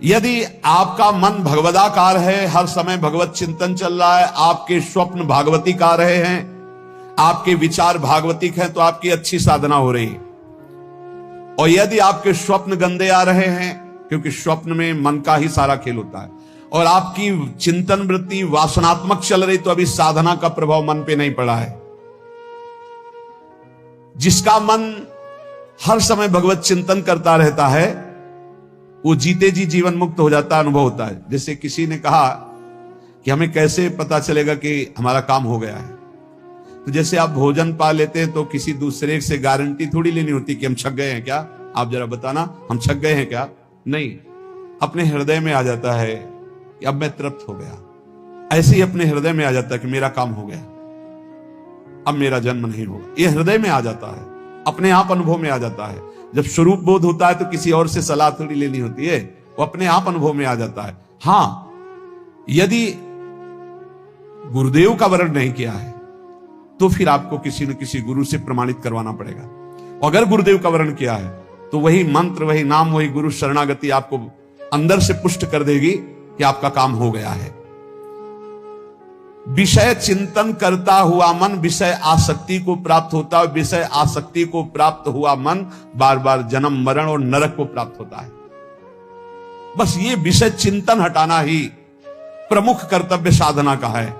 यदि आपका मन भगवदाकार है, हर समय भगवत चिंतन चल रहा है, आपके स्वप्न भागवती का रहे हैं, आपके विचार भागवतिक हैं, तो आपकी अच्छी साधना हो रही है। और यदि आपके स्वप्न गंदे आ रहे हैं, क्योंकि स्वप्न में मन का ही सारा खेल होता है, और आपकी चिंतन वृत्ति वासनात्मक चल रही, तो अभी साधना का प्रभाव मन पे नहीं पड़ा है। जिसका मन हर समय भगवत चिंतन करता रहता है वो जीते जी जीवन मुक्त हो जाता, अनुभव होता है। जैसे किसी ने कहा कि हमें कैसे पता चलेगा कि हमारा काम हो गया है, तो जैसे आप भोजन पा लेते हैं तो किसी दूसरे से गारंटी थोड़ी लेनी होती कि हम छक गए हैं क्या, आप जरा बताना हम छक गए हैं क्या। नहीं, अपने हृदय में आ जाता है कि अब मैं तृप्त हो गया। ऐसे ही अपने हृदय में आ जाता है कि मेरा काम हो गया, अब मेरा जन्म नहीं होगा। यह हृदय में आ जाता है, अपने आप अनुभव में आ जाता है। जब स्वरूप बोध होता है तो किसी और से सलाह थोड़ी लेनी होती है, वो अपने आप अनुभव में आ जाता है। हां, यदि गुरुदेव का वर्ण नहीं किया है तो फिर आपको किसी न किसी गुरु से प्रमाणित करवाना पड़ेगा। और अगर गुरुदेव का वर्ण किया है तो वही मंत्र, वही नाम, वही गुरु शरणागति आपको अंदर से पुष्ट कर देगी कि आपका काम हो गया है। विषय चिंतन करता हुआ मन विषय आसक्ति को प्राप्त होता है। विषय आसक्ति को प्राप्त हुआ मन बार बार जन्म मरण और नरक को प्राप्त होता है। बस ये विषय चिंतन हटाना ही प्रमुख कर्तव्य साधना का है।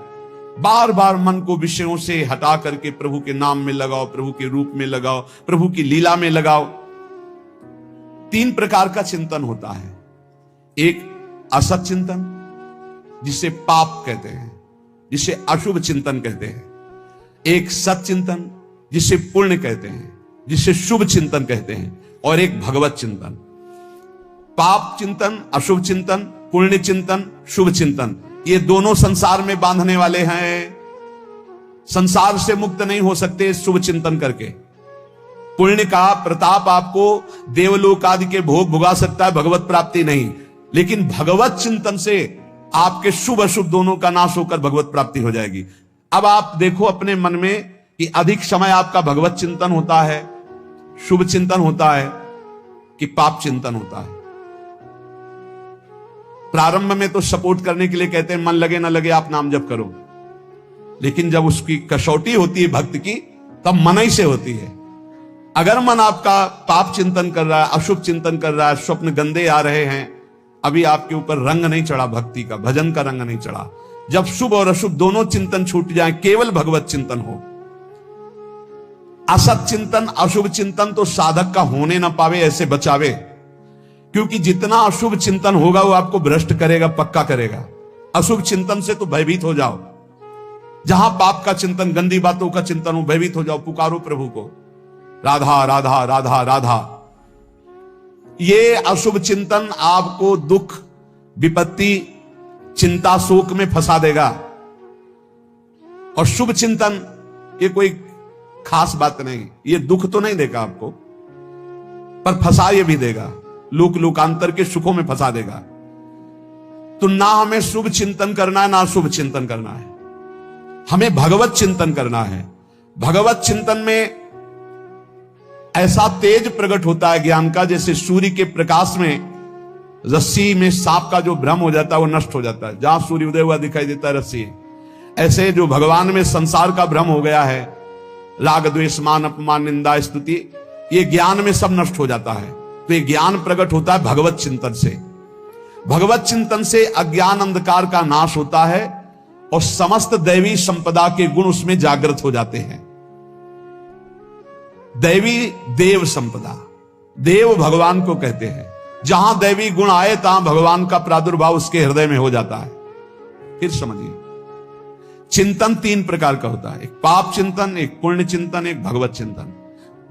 बार बार मन को विषयों से हटा करके प्रभु के नाम में लगाओ, प्रभु के रूप में लगाओ, प्रभु की लीला में लगाओ। 3 प्रकार का चिंतन होता है। एक असत चिंतन जिसे पाप कहते हैं, जिसे अशुभ चिंतन कहते हैं। एक सत चिंतन जिसे पुण्य कहते हैं, जिसे शुभ चिंतन कहते हैं। और एक भगवत चिंतन। पाप चिंतन, अशुभ चिंतन, पुण्य चिंतन, शुभ चिंतन, ये दोनों संसार में बांधने वाले हैं। संसार से मुक्त नहीं हो सकते शुभ चिंतन करके। पुण्य का प्रताप आपको देवलोक आदि के भोग भुगा सकता है, भगवत प्राप्ति नहीं। लेकिन भगवत चिंतन से आपके शुभ अशुभ दोनों का नाश होकर भगवत प्राप्ति हो जाएगी। अब आप देखो अपने मन में कि अधिक समय आपका भगवत चिंतन होता है, शुभ चिंतन होता है कि पाप चिंतन होता है? प्रारंभ में तो सपोर्ट करने के लिए कहते हैं मन लगे ना लगे आप नाम जप करो, लेकिन जब उसकी कसौटी होती है भक्त की, तब मन ही से होती है। अगर मन आपका पाप चिंतन कर रहा है, अशुभ चिंतन कर रहा है, स्वप्न गंदे आ रहे हैं, अभी आपके ऊपर रंग नहीं चढ़ा भक्ति का, भजन का रंग नहीं चढ़ा। जब शुभ और अशुभ दोनों चिंतन छूट जाए, केवल भगवत चिंतन हो, असत चिंतन अशुभ चिंतन तो साधक का होने ना पावे, ऐसे बचावे। क्योंकि जितना अशुभ चिंतन होगा वो आपको भ्रष्ट करेगा, पक्का करेगा। अशुभ चिंतन से तो भयभीत हो जाओ। जहां पाप का चिंतन, गंदी बातों का चिंतन हो, भयभीत हो जाओ, पुकारो प्रभु को, राधा राधा राधा राधा। ये अशुभ चिंतन आपको दुख, विपत्ति, चिंता, शोक में फंसा देगा। और शुभ चिंतन ये कोई खास बात नहीं, ये दुख तो नहीं देगा आपको, पर फंसा ये भी देगा, लोक लोकांतर के सुखों में फंसा देगा। तो ना हमें शुभ चिंतन करना है, ना अशुभ चिंतन करना है, हमें भगवत चिंतन करना है। भगवत चिंतन में ऐसा तेज प्रकट होता है ज्ञान का, जैसे सूर्य के प्रकाश में रस्सी में सांप का जो भ्रम हो जाता है वो नष्ट हो जाता है। जहां सूर्य उदय हुआ दिखाई देता है रस्सी, ऐसे जो भगवान में संसार का भ्रम हो गया है, राग द्वेष मान अपमान निंदा स्तुति, ये ज्ञान में सब नष्ट हो जाता है। तो ये ज्ञान प्रकट होता है भगवत चिंतन से। भगवत चिंतन से अज्ञान अंधकार का नाश होता है और समस्त दैवी संपदा के गुण उसमें जागृत हो जाते हैं। दैवी देव संपदा, देव भगवान को कहते हैं। जहां दैवी गुण आए तहां भगवान का प्रादुर्भाव उसके हृदय में हो जाता है। फिर समझिए, चिंतन तीन प्रकार का होता है, एक पाप चिंतन, एक पुण्य चिंतन, एक भगवत चिंतन।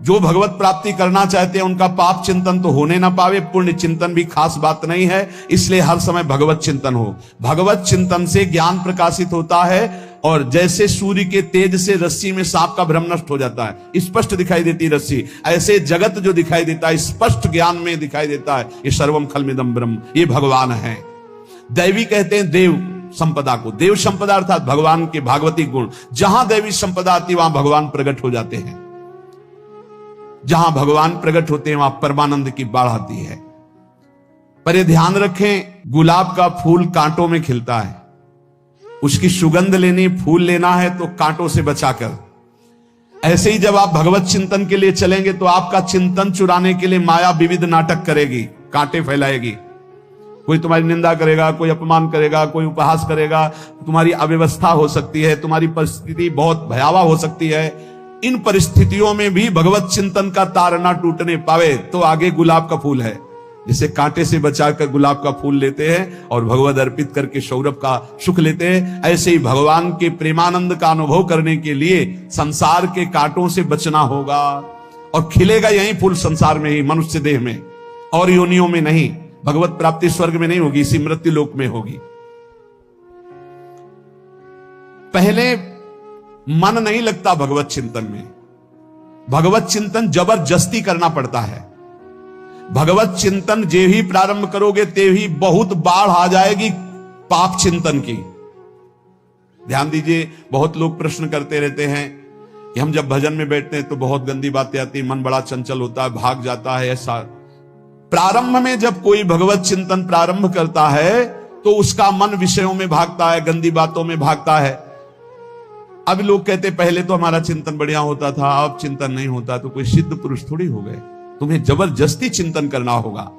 जो भगवत प्राप्ति करना चाहते हैं उनका पाप चिंतन तो होने ना पावे, पुण्य चिंतन भी खास बात नहीं है, इसलिए हर समय भगवत चिंतन हो। भगवत चिंतन से ज्ञान प्रकाशित होता है और जैसे सूर्य के तेज से रस्सी में सांप का भ्रम नष्ट हो जाता है, स्पष्ट दिखाई देती रस्सी, ऐसे जगत जो दिखाई देता है स्पष्ट ज्ञान में दिखाई देता है, ये सर्वम खलमिदम ब्रह्म, ये भगवान है। दैवी कहते हैं देव संपदा को, देव संपदा अर्थात भगवान के भागवती गुण। जहां दैवी संपदा आती वहां भगवान प्रकट हो जाते हैं। जहां भगवान प्रकट होते हैं वहां परमानंद की बाढ़ आती है। पर ये ध्यान रखें, गुलाब का फूल कांटों में खिलता है, उसकी सुगंध लेनी, फूल लेना है तो कांटों से बचाकर। ऐसे ही जब आप भगवत चिंतन के लिए चलेंगे तो आपका चिंतन चुराने के लिए माया विविध नाटक करेगी, कांटे फैलाएगी। कोई तुम्हारी निंदा करेगा, कोई अपमान करेगा, कोई उपहास करेगा, तुम्हारी अव्यवस्था हो सकती है, तुम्हारी परिस्थिति बहुत भयावह हो सकती है। इन परिस्थितियों में भी भगवत चिंतन का तार ना टूटने पावे तो आगे गुलाब का फूल है। जिसे कांटे से बचाकर गुलाब का फूल लेते हैं और भगवत अर्पित करके सौरभ का सुख लेते हैं, ऐसे ही भगवान के प्रेमानंद का अनुभव करने के लिए संसार के कांटों से बचना होगा। और खिलेगा यही फूल संसार में ही, मनुष्य देह में, और योनियों में नहीं। भगवत प्राप्ति स्वर्ग में नहीं होगी, इसी मृत्यु लोक में होगी। पहले मन नहीं लगता भगवत चिंतन में, भगवत चिंतन जबरदस्ती करना पड़ता है। भगवत चिंतन जे ही प्रारंभ करोगे ते ही बहुत बाढ़ आ जाएगी पाप चिंतन की। ध्यान दीजिए, बहुत लोग प्रश्न करते रहते हैं कि हम जब भजन में बैठते हैं तो बहुत गंदी बातें आती है, मन बड़ा चंचल होता है, भाग जाता है। ऐसा प्रारंभ में जब कोई भगवत चिंतन प्रारंभ करता है तो उसका मन विषयों में भागता है, गंदी बातों में भागता है। अब लोग कहते पहले तो हमारा चिंतन बढ़िया होता था, अब चिंतन नहीं होता। तो कोई सिद्ध पुरुष थोड़ी हो गए, तुम्हें जबरदस्ती चिंतन करना होगा।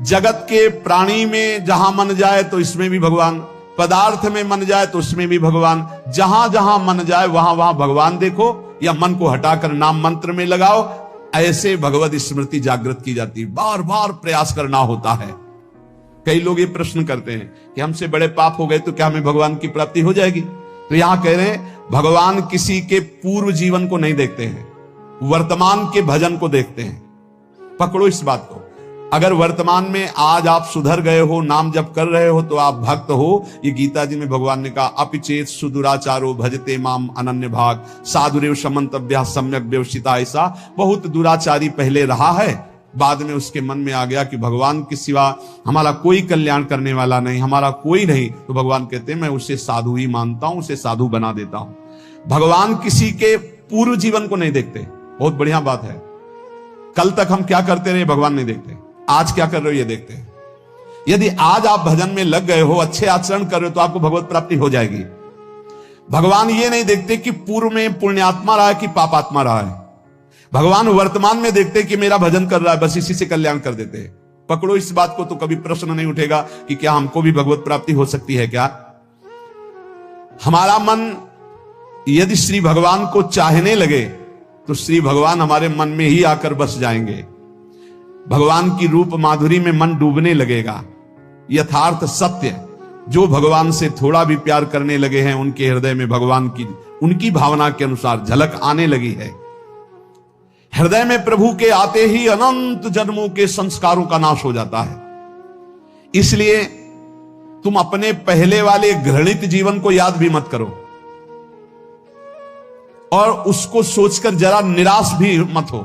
जगत के प्राणी में जहां मन जाए तो इसमें भी भगवान, पदार्थ में मन जाए तो उसमें भी भगवान, जहां जहां मन जाए वहां वहां भगवान देखो, या मन को हटाकर नाम मंत्र में लगाओ। ऐसे भगवत स्मृति जागृत की जाती है, बार बार प्रयास करना होता है। कई लोग ये प्रश्न करते हैं कि हमसे बड़े पाप हो गए तो क्या हमें भगवान की प्राप्ति हो जाएगी? तो यहां कह रहे हैं भगवान किसी के पूर्व जीवन को नहीं देखते हैं, वर्तमान के भजन को देखते हैं। पकड़ो इस बात को। अगर वर्तमान में आज आप सुधर गए हो, नाम जप कर रहे हो, तो आप भक्त हो। ये गीता जी में भगवान ने कहा, अपिचेत सुदुराचारो भजते माम अनन्य भाग साधुरेव समन्तव्या सम्यक व्यवसिता। ऐसा बहुत दुराचारी पहले रहा है, बाद में उसके मन में आ गया कि भगवान के सिवा हमारा कोई कल्याण करने वाला नहीं, हमारा कोई नहीं। तो भगवान कहते हैं मैं उसे साधु ही मानता हूं, उसे साधु बना देता हूं। भगवान किसी के पूर्व जीवन को नहीं देखते। बहुत बढ़िया बात है। कल तक हम क्या करते रहे भगवान नहीं देखते, आज क्या कर रहे हो ये देखते हैं। यदि आज आप भजन में लग गए हो, अच्छे आचरण कर रहे हो, तो आपको भगवत प्राप्ति हो जाएगी। भगवान ये नहीं देखते कि पूर्व में पुण्यात्मा रहा है कि पापात्मा रहा है। भगवान वर्तमान में देखते कि मेरा भजन कर रहा है, बस इसी से कल्याण कर देते हैं। पकड़ो इस बात को, तो कभी प्रश्न नहीं उठेगा कि क्या हमको भी भगवत प्राप्ति हो सकती है क्या। हमारा मन यदि श्री भगवान को चाहने लगे तो श्री भगवान हमारे मन में ही आकर बस जाएंगे। भगवान की रूप माधुरी में मन डूबने लगेगा। यथार्थ सत्य, जो भगवान से थोड़ा भी प्यार करने लगे हैं, उनके हृदय में भगवान की उनकी भावना के अनुसार झलक आने लगी है। हृदय में प्रभु के आते ही अनंत जन्मों के संस्कारों का नाश हो जाता है। इसलिए तुम अपने पहले वाले घृणित जीवन को याद भी मत करो और उसको सोचकर जरा निराश भी मत हो।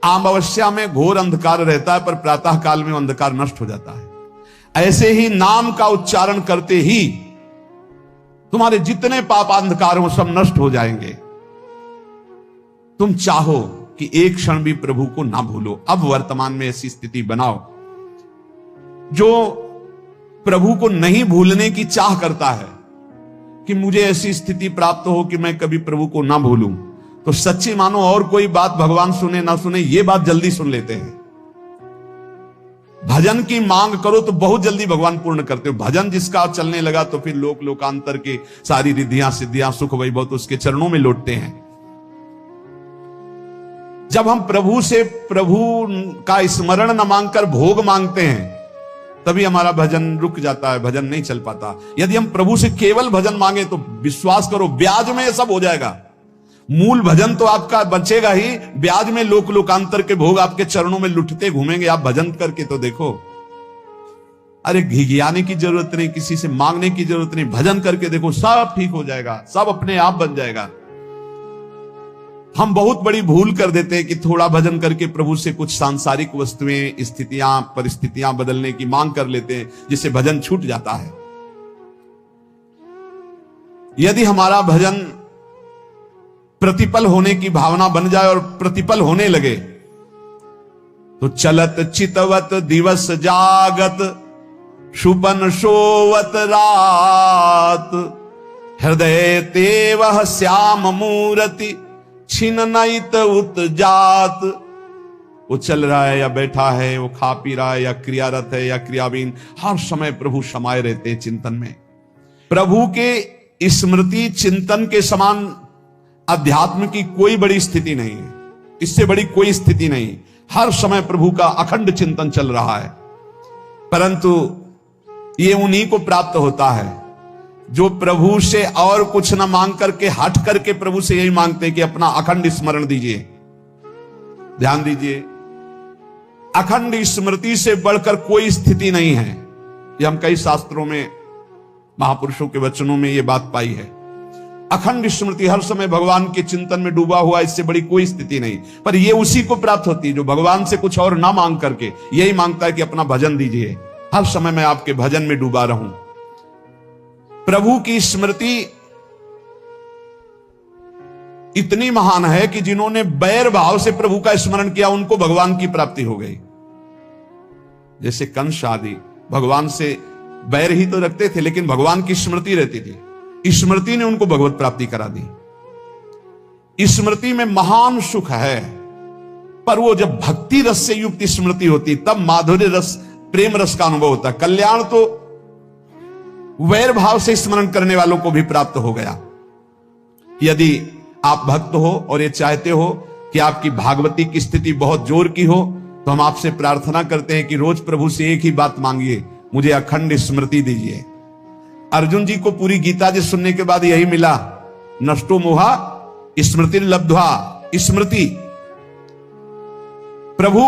अमावस्या में घोर अंधकार रहता है, पर प्रातः काल में अंधकार नष्ट हो जाता है। ऐसे ही नाम का उच्चारण करते ही तुम्हारे जितने पाप अंधकार हो सब नष्ट हो जाएंगे। तुम चाहो कि एक क्षण भी प्रभु को ना भूलो। अब वर्तमान में ऐसी स्थिति बनाओ। जो प्रभु को नहीं भूलने की चाह करता है कि मुझे ऐसी स्थिति प्राप्त हो कि मैं कभी प्रभु को ना भूलूं, तो सच्ची मानो और कोई बात भगवान सुने ना सुने, ये बात जल्दी सुन लेते हैं। भजन की मांग करो तो बहुत जल्दी भगवान पूर्ण करते हो। भजन जिसका चलने लगा तो फिर लोकांतर के सारी रिद्धियां सिद्धियां सुख वैभव तो उसके चरणों में लौटते हैं। जब हम प्रभु से प्रभु का स्मरण न मांगकर भोग मांगते हैं, तभी हमारा भजन रुक जाता है, भजन नहीं चल पाता। यदि हम प्रभु से केवल भजन मांगे तो विश्वास करो ब्याज में सब हो जाएगा। मूल भजन तो आपका बचेगा ही, ब्याज में लोकांतर के भोग आपके चरणों में लुटते घूमेंगे। आप भजन करके तो देखो। अरे घिघियाने की जरूरत नहीं, किसी से मांगने की जरूरत नहीं, भजन करके देखो, सब ठीक हो जाएगा, सब अपने आप बन जाएगा। हम बहुत बड़ी भूल कर देते हैं कि थोड़ा भजन करके प्रभु से कुछ सांसारिक वस्तुएं, स्थितियां, परिस्थितियां बदलने की मांग कर लेते हैं, जिससे भजन छूट जाता है। यदि हमारा भजन प्रतिपल होने की भावना बन जाए और प्रतिपल होने लगे, तो चलत चितवत दिवस जागत, शुपन सोवत रात, हृदय तेवह श्याम मूर्ति, छिन नैत उत जात। वो चल रहा है या बैठा है, वो खा पी रहा है या क्रियारत है या क्रियावीन, हर समय प्रभु समाये रहते हैं चिंतन में। प्रभु के स्मृति चिंतन के समान अध्यात्म की कोई बड़ी स्थिति नहीं है, इससे बड़ी कोई स्थिति नहीं। हर समय प्रभु का अखंड चिंतन चल रहा है। परंतु ये उन्हीं को प्राप्त होता है जो प्रभु से और कुछ न मांग करके हट करके प्रभु से यही मांगते हैं कि अपना अखंड स्मरण दीजिए। ध्यान दीजिए, अखंड स्मृति से बढ़कर कोई स्थिति नहीं है। ये हम कई शास्त्रों में, महापुरुषों के वचनों में ये बात पाई है। अखंड स्मृति, हर समय भगवान के चिंतन में डूबा हुआ, इससे बड़ी कोई स्थिति नहीं। पर ये उसी को प्राप्त होती है जो भगवान से कुछ और ना मांग करके यही मांगता है कि अपना भजन दीजिए, हर समय मैं आपके भजन में डूबा रहूं। प्रभु की स्मृति इतनी महान है कि जिन्होंने बैर भाव से प्रभु का स्मरण किया उनको भगवान की प्राप्ति हो गई। जैसे कंस आदि भगवान से बैर ही तो रखते थे, लेकिन भगवान की स्मृति रहती थी। स्मृति ने उनको भगवत प्राप्ति करा दी। स्मृति में महान सुख है, पर वो जब भक्ति रस से युक्त स्मृति होती तब माधुर्य रस, प्रेम रस का अनुभव होता। कल्याण तो वैर भाव से स्मरण करने वालों को भी प्राप्त हो गया। यदि आप भक्त हो और ये चाहते हो कि आपकी भागवती की स्थिति बहुत जोर की हो, तो हम आपसे प्रार्थना करते हैं कि रोज प्रभु से एक ही बात मांगिए, मुझे अखंड स्मृति दीजिए। अर्जुन जी को पूरी गीता जी सुनने के बाद यही मिला, नष्टो मोहा स्मृति लब्ध्वा। स्मृति, प्रभु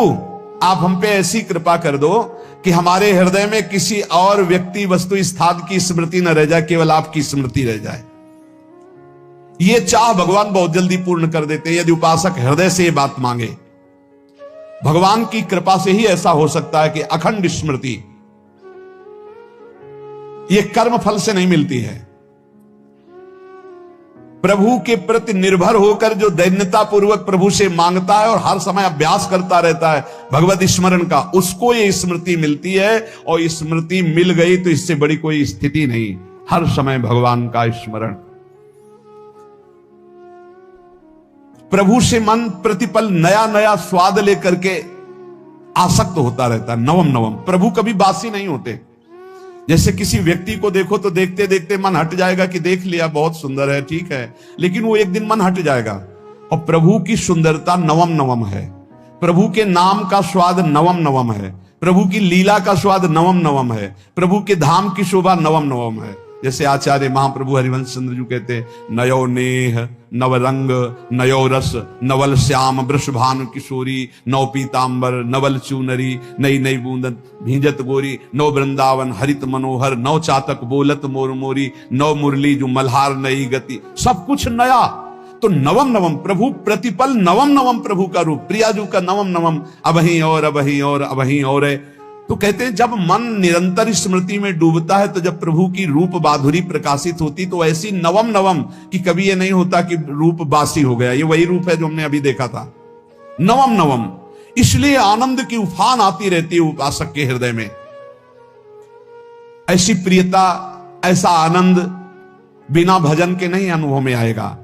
आप हम पे ऐसी कृपा कर दो कि हमारे हृदय में किसी और व्यक्ति, वस्तु, स्थान की स्मृति न रह जाए, केवल आपकी स्मृति रह जाए। ये चाह भगवान बहुत जल्दी पूर्ण कर देते हैं यदि उपासक हृदय से ये बात मांगे। भगवान की कृपा से ही ऐसा हो सकता है कि अखंड स्मृति, ये कर्म फल से नहीं मिलती है। प्रभु के प्रति निर्भर होकर जो दैन्यता पूर्वक प्रभु से मांगता है और हर समय अभ्यास करता रहता है भगवत स्मरण का, उसको ये स्मृति मिलती है। और स्मृति मिल गई तो इससे बड़ी कोई स्थिति नहीं। हर समय भगवान का स्मरण। प्रभु से मन प्रतिपल नया नया स्वाद लेकर के आसक्त होता रहता है, नवम नवम। प्रभु कभी बासी नहीं होते। जैसे किसी व्यक्ति को देखो तो देखते देखते मन हट जाएगा कि देख लिया, बहुत सुंदर है, ठीक है, लेकिन वो एक दिन मन हट जाएगा। और प्रभु की सुंदरता नवम नवम है, प्रभु के नाम का स्वाद नवम नवम है, प्रभु की लीला का स्वाद नवम नवम है, प्रभु के धाम की शोभा नवम नवम है। जैसे आचार्य महाप्रभु हरिवंश चंद्र जी कहते, नयो नेह नव रंग नयो रस नवल श्याम वृषभानु किशोरी, नव पीतांबर नवल चूनरी, नई नई बूंदन भींजत गोरी, नव वृंदावन हरित मनोहर, नव चातक बोलत मोर मोरी, नव मुरली जो मल्हार नई गति, सब कुछ नया। तो नवम नवम प्रभु प्रतिपल नवम नवम प्रभु का रूप, प्रियाजू का नवम नवम, अबहीं और अबहीं और अबहीं और है। तो कहते हैं जब मन निरंतर स्मृति में डूबता है तो जब प्रभु की रूप बाधुरी प्रकाशित होती तो ऐसी नवम नवम कि कभी ये नहीं होता कि रूप बासी हो गया, ये वही रूप है जो हमने अभी देखा था, नवम नवम। इसलिए आनंद की उफान आती रहती है उपासक के हृदय में। ऐसी प्रियता, ऐसा आनंद बिना भजन के नहीं अनुभव में आएगा।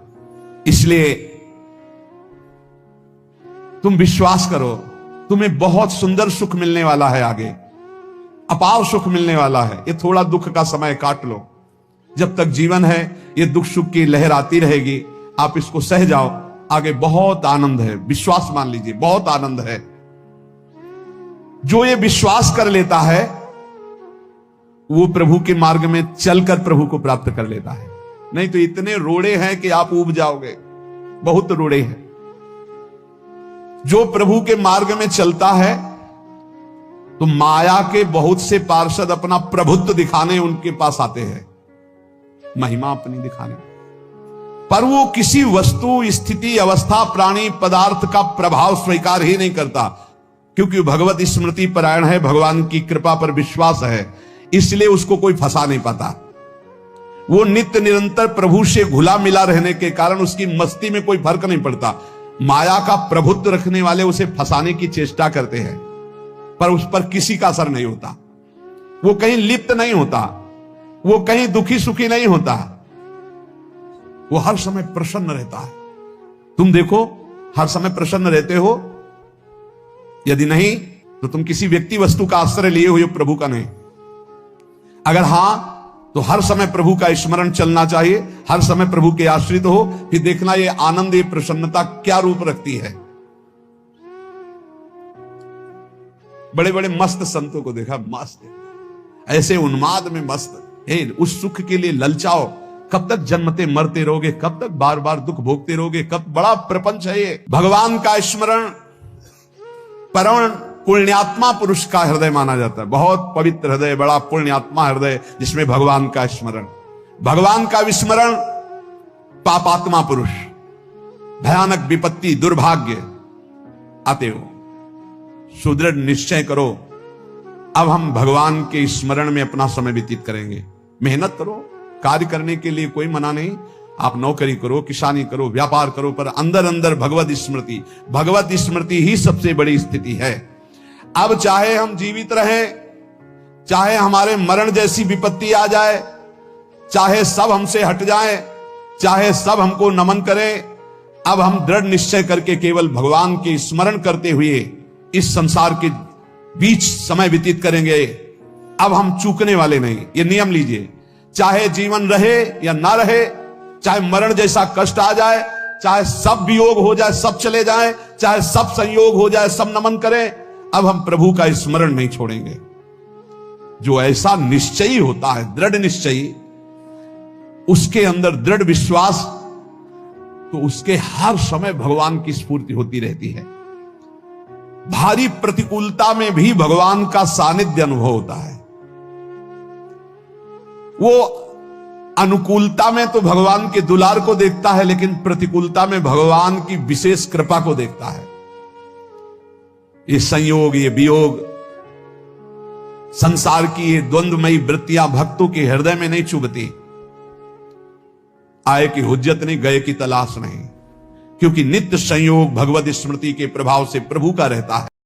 इसलिए तुम विश्वास करो, तुम्हें बहुत सुंदर सुख मिलने वाला है, आगे अपार सुख मिलने वाला है। ये थोड़ा दुख का समय काट लो, जब तक जीवन है ये दुख सुख की लहर आती रहेगी, आप इसको सह जाओ, आगे बहुत आनंद है। विश्वास मान लीजिए, बहुत आनंद है। जो ये विश्वास कर लेता है वो प्रभु के मार्ग में चलकर प्रभु को प्राप्त कर लेता है। नहीं तो इतने रोड़े हैं कि आप ऊब जाओगे, बहुत रोड़े हैं। जो प्रभु के मार्ग में चलता है तो माया के बहुत से पार्षद अपना प्रभुत्व दिखाने उनके पास आते हैं, महिमा अपनी दिखाने, पर वो किसी वस्तु स्थिति अवस्था प्राणी पदार्थ का प्रभाव स्वीकार ही नहीं करता, क्योंकि भगवत स्मृति परायण है, भगवान की कृपा पर विश्वास है, इसलिए उसको कोई फंसा नहीं पाता। वो नित्य निरंतर प्रभु से घुला मिला रहने के कारण उसकी मस्ती में कोई फर्क नहीं पड़ता। माया का प्रभुत्व रखने वाले उसे फंसाने की चेष्टा करते हैं, पर उस पर किसी का असर नहीं होता। वो कहीं लिप्त नहीं होता, वो कहीं दुखी सुखी नहीं होता, वो हर समय प्रसन्न रहता है। तुम देखो, हर समय प्रसन्न रहते हो? यदि नहीं तो तुम किसी व्यक्ति वस्तु का आश्रय लिए हुए, प्रभु का नहीं। अगर हां तो हर समय प्रभु का स्मरण चलना चाहिए, हर समय प्रभु के आश्रित हो, फिर देखना ये आनंद, ये प्रसन्नता क्या रूप रखती है। बड़े बड़े मस्त संतों को देखा, मस्त ऐसे उन्माद में मस्त, हे उस सुख के लिए ललचाओ, कब तक जन्मते मरते रहोगे, कब तक बार बार दुख भोगते रहोगे, कब बड़ा प्रपंच है ये। भगवान का स्मरण परम पुण्यात्मा पुरुष का हृदय माना जाता है, बहुत पवित्र हृदय, बड़ा पुण्यात्मा हृदय जिसमें भगवान का स्मरण। भगवान का विस्मरण पापात्मा पुरुष, भयानक विपत्ति दुर्भाग्य आते हो। सुदृढ़ निश्चय करो, अब हम भगवान के स्मरण में अपना समय व्यतीत करेंगे। मेहनत करो, कार्य करने के लिए कोई मना नहीं, आप नौकरी करो, किसानी करो, व्यापार करो, पर अंदर अंदर भगवत स्मृति ही सबसे बड़ी स्थिति है। अब चाहे हम जीवित रहें, चाहे हमारे मरण जैसी विपत्ति आ जाए, चाहे सब हमसे हट जाए, चाहे सब हमको नमन करें, अब हम दृढ़ निश्चय करके केवल भगवान के स्मरण करते हुए इस संसार के बीच समय व्यतीत करेंगे। अब हम चूकने वाले नहीं, ये नियम लीजिए। चाहे जीवन रहे या ना रहे, चाहे मरण जैसा कष्ट आ जाए, चाहे सब वियोग हो जाए, सब चले जाए, चाहे सब संयोग हो जाए, सब नमन करें, अब हम प्रभु का स्मरण नहीं छोड़ेंगे। जो ऐसा निश्चयी होता है, दृढ़ निश्चयी, उसके अंदर दृढ़ विश्वास, तो उसके हर समय भगवान की स्फूर्ति होती रहती है। भारी प्रतिकूलता में भी भगवान का सानिध्य अनुभव होता है। वो अनुकूलता में तो भगवान के दुलार को देखता है, लेकिन प्रतिकूलता में भगवान की विशेष कृपा को देखता है। ये संयोग, ये वियोग, संसार की ये द्वंद्वमयी वृत्तियां भक्तों के हृदय में नहीं चुभती। आए की हुज्जत नहीं, गए की तलाश नहीं, क्योंकि नित्य संयोग भगवत स्मृति के प्रभाव से प्रभु का रहता है।